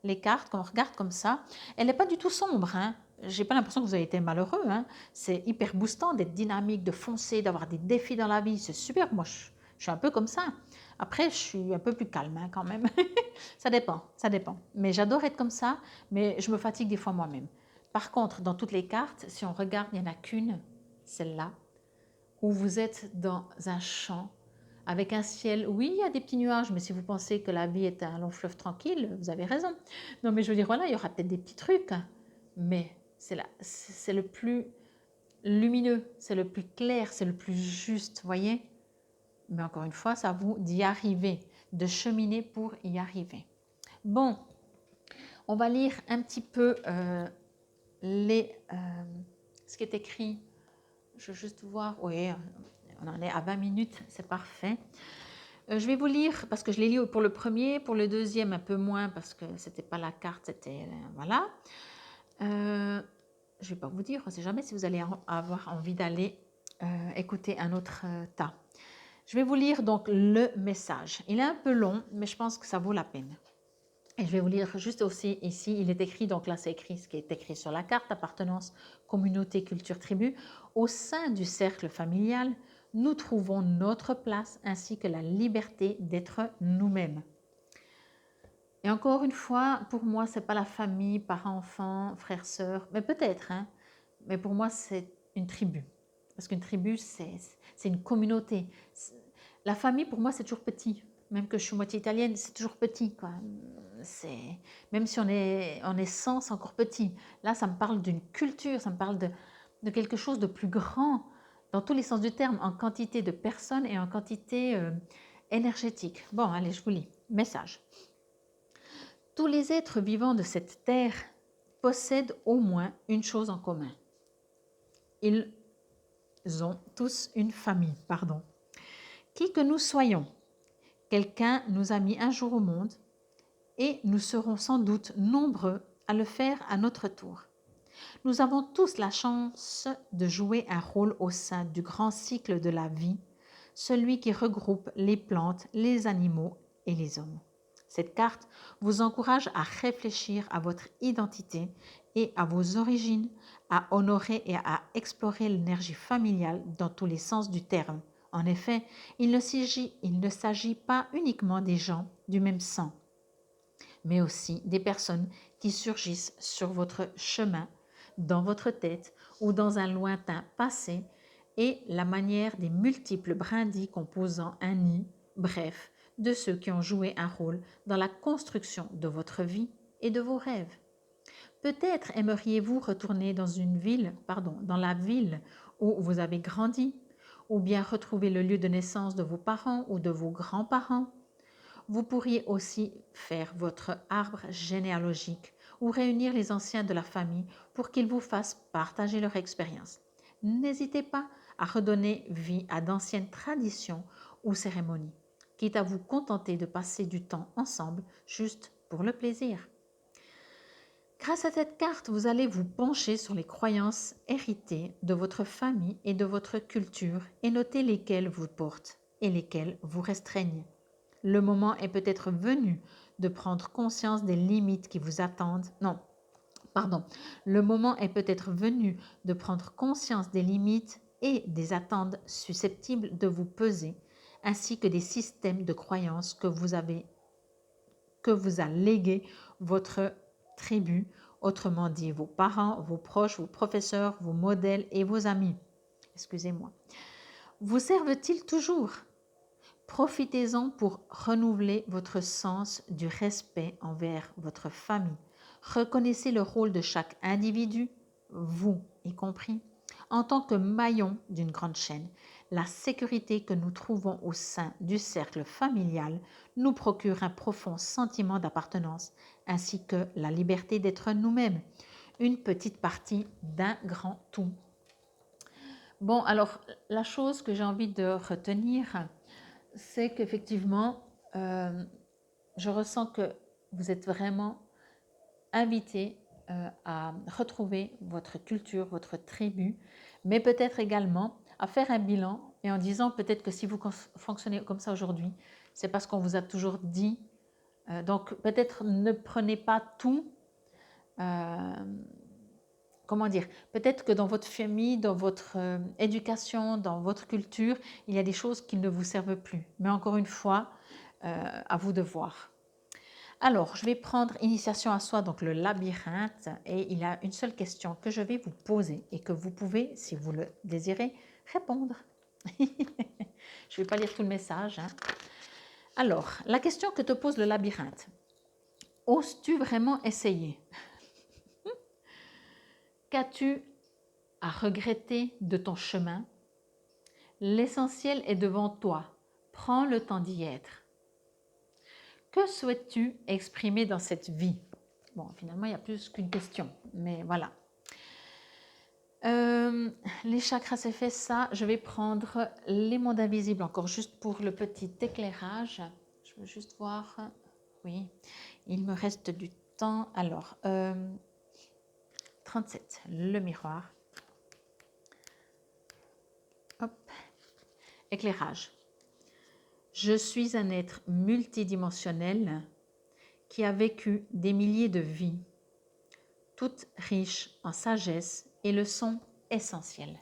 les cartes, quand on regarde comme ça, elle n'est pas du tout sombre, hein. Je n'ai pas l'impression que vous avez été malheureux, hein. C'est hyper boostant d'être dynamique, de foncer, d'avoir des défis dans la vie. C'est super, moi je suis un peu comme ça. Après, je suis un peu plus calme, hein, quand même. Ça dépend, ça dépend. Mais j'adore être comme ça, mais je me fatigue des fois moi-même. Par contre, dans toutes les cartes, si on regarde, il n'y en a qu'une, celle-là, où vous êtes dans un champ avec un ciel. Oui, il y a des petits nuages, mais si vous pensez que la vie est un long fleuve tranquille, vous avez raison. Non, mais je veux dire, voilà, il y aura peut-être des petits trucs, hein, mais c'est le plus lumineux, c'est le plus clair, c'est le plus juste, voyez. Mais encore une fois, c'est à vous d'y arriver, de cheminer pour y arriver. Bon, on va lire un petit peu ce qui est écrit. Je veux juste voir, oui, on en est à 20 minutes, c'est parfait. Je vais vous lire, parce que je l'ai lu pour le premier, pour le deuxième un peu moins, parce que ce n'était pas la carte, c'était, voilà. Je ne vais pas vous dire, on ne sait jamais si vous allez avoir envie d'aller écouter un autre tas. Je vais vous lire donc le message. Il est un peu long, mais je pense que ça vaut la peine. Et je vais vous lire juste aussi ici, il est écrit, donc là c'est écrit ce qui est écrit sur la carte, appartenance, communauté, culture, tribu. Au sein du cercle familial, nous trouvons notre place ainsi que la liberté d'être nous-mêmes. Et encore une fois, pour moi, ce n'est pas la famille, parents, enfants, frères, sœurs, mais peut-être, hein, mais pour moi c'est une tribu. Parce qu'une tribu, c'est une communauté. La famille, pour moi, c'est toujours petit. Même que je suis moitié italienne, c'est toujours petit, quoi. Même si on est 100, c'est encore petit. Là, ça me parle d'une culture, ça me parle de quelque chose de plus grand, dans tous les sens du terme, en quantité de personnes et en quantité énergétique. Bon, allez, je vous lis. Message. Tous les êtres vivants de cette terre possèdent au moins une chose en commun. Ils ont tous une famille, pardon. Qui que nous soyons, quelqu'un nous a mis un jour au monde et nous serons sans doute nombreux à le faire à notre tour. Nous avons tous la chance de jouer un rôle au sein du grand cycle de la vie, celui qui regroupe les plantes, les animaux et les hommes. Cette carte vous encourage à réfléchir à votre identité et à vos origines, à honorer et à explorer l'énergie familiale dans tous les sens du terme. En effet, il ne s'agit pas uniquement des gens du même sang, mais aussi des personnes qui surgissent sur votre chemin, dans votre tête ou dans un lointain passé, et la manière des multiples brindilles composant un nid, bref, de ceux qui ont joué un rôle dans la construction de votre vie et de vos rêves. Peut-être aimeriez-vous retourner dans la ville où vous avez grandi, ou bien retrouver le lieu de naissance de vos parents ou de vos grands-parents. Vous pourriez aussi faire votre arbre généalogique ou réunir les anciens de la famille pour qu'ils vous fassent partager leur expérience. N'hésitez pas à redonner vie à d'anciennes traditions ou cérémonies, quitte à vous contenter de passer du temps ensemble juste pour le plaisir. Grâce à cette carte, vous allez vous pencher sur les croyances héritées de votre famille et de votre culture et noter lesquelles vous portent et lesquelles vous restreignent. Le moment est peut-être venu de prendre conscience des limites qui vous attendent. Non, pardon. Le moment est peut-être venu de prendre conscience des limites et des attentes susceptibles de vous peser, ainsi que des systèmes de croyances que vous a légué votre tribu, autrement dit vos parents, vos proches, vos professeurs, vos modèles et vos amis. Excusez-moi. Vous servent-ils toujours? Profitez-en pour renouveler votre sens du respect envers votre famille. Reconnaissez le rôle de chaque individu, vous y compris, en tant que maillon d'une grande chaîne. La sécurité que nous trouvons au sein du cercle familial nous procure un profond sentiment d'appartenance, ainsi que la liberté d'être nous-mêmes, une petite partie d'un grand tout. Bon, alors, la chose que j'ai envie de retenir, c'est qu'effectivement, je ressens que vous êtes vraiment invité à retrouver votre culture, votre tribu, mais peut-être également à faire un bilan et en disant peut-être que si vous fonctionnez comme ça aujourd'hui, c'est parce qu'on vous a toujours dit. Donc peut-être ne prenez pas tout. Comment dire, peut-être que dans votre famille, dans votre éducation, dans votre culture, il y a des choses qui ne vous servent plus. Mais encore une fois, à vous de voir. Alors, je vais prendre initiation à soi, donc le labyrinthe, et il y a une seule question que je vais vous poser et que vous pouvez, si vous le désirez, répondre. Je ne vais pas lire tout le message. Alors, la question que te pose le labyrinthe. Oses-tu vraiment essayer? Qu'as-tu à regretter de ton chemin? L'essentiel est devant toi. Prends le temps d'y être. Que souhaites-tu exprimer dans cette vie? Bon, finalement, il y a plus qu'une question, mais voilà. Les chakras, c'est fait ça. Je vais prendre les mondes invisibles, encore juste pour le petit éclairage. Je veux juste voir. Oui, il me reste du temps. Alors, 37, le miroir. Hop, éclairage. Je suis un être multidimensionnel qui a vécu des milliers de vies, toutes riches en sagesse et leçons essentielles.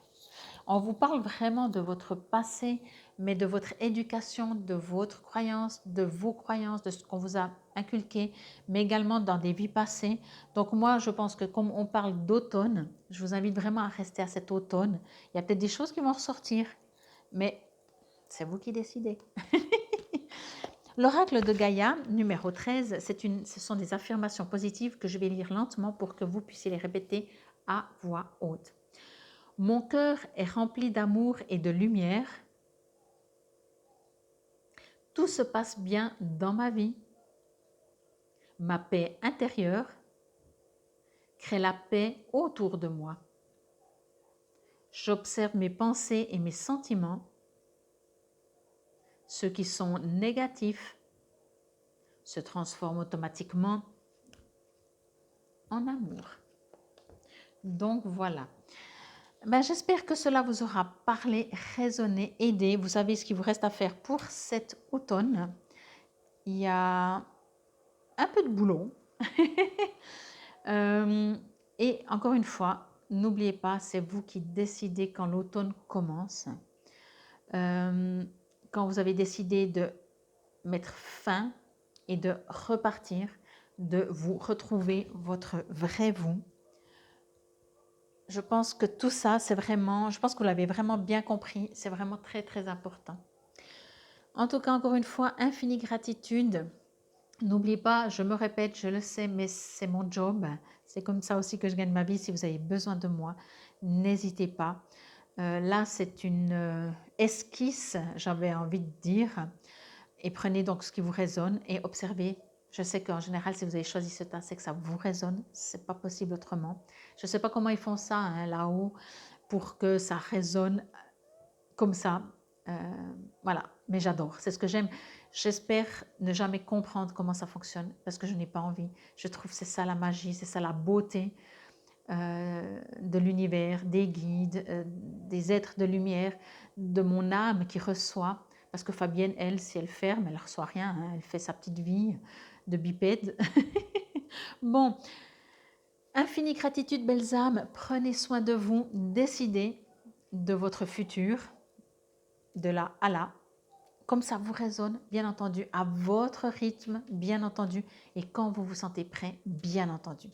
On vous parle vraiment de votre passé, mais de votre éducation, de votre croyance, de vos croyances, de ce qu'on vous a inculqué, mais également dans des vies passées. Donc moi, je pense que comme on parle d'automne, je vous invite vraiment à rester à cet automne. Il y a peut-être des choses qui vont ressortir, mais c'est vous qui décidez. L'oracle de Gaïa, numéro 13, ce sont des affirmations positives que je vais lire lentement pour que vous puissiez les répéter à voix haute. Mon cœur est rempli d'amour et de lumière. Tout se passe bien dans ma vie. Ma paix intérieure crée la paix autour de moi. J'observe mes pensées et mes sentiments. Ceux qui sont négatifs se transforment automatiquement en amour. Donc voilà. J'espère que cela vous aura parlé, résonné, aidé. Vous savez ce qu'il vous reste à faire pour cet automne. Il y a un peu de boulot. Et encore une fois, n'oubliez pas, c'est vous qui décidez quand l'automne commence. Quand vous avez décidé de mettre fin et de repartir, de vous retrouver votre vrai vous. Je pense que tout ça, c'est vraiment, je pense que vous l'avez vraiment bien compris, c'est vraiment très très important. En tout cas, encore une fois, infinie gratitude N'oubliez pas, je me répète, je le sais, mais c'est mon job. C'est comme ça aussi que je gagne ma vie. Si vous avez besoin de moi, n'hésitez pas. Là, c'est une esquisse, j'avais envie de dire. Et prenez donc ce qui vous résonne et observez. Je sais qu'en général, si vous avez choisi ce tas, c'est que ça vous résonne. C'est pas possible autrement. Je ne sais pas comment ils font ça hein, là-haut pour que ça résonne comme ça. Euh, voilà, mais j'adore. C'est ce que j'aime. J'espère ne jamais comprendre comment ça fonctionne parce que je n'ai pas envie. Je trouve que c'est ça la magie, c'est ça la beauté de l'univers, des guides, des êtres de lumière, de mon âme qui reçoit. Parce que Fabienne, elle, si elle ferme, elle ne reçoit rien. Hein, elle fait sa petite vie de bipède. Bon, infinie gratitude, belles âmes. Prenez soin de vous. Décidez de votre futur, de là à là. Comme ça vous résonne, bien entendu, à votre rythme, bien entendu, et quand vous vous sentez prêt, bien entendu.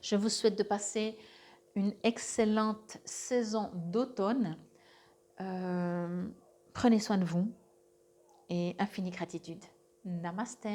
Je vous souhaite de passer une excellente saison d'automne. Prenez soin de vous et infinie gratitude. Namaste.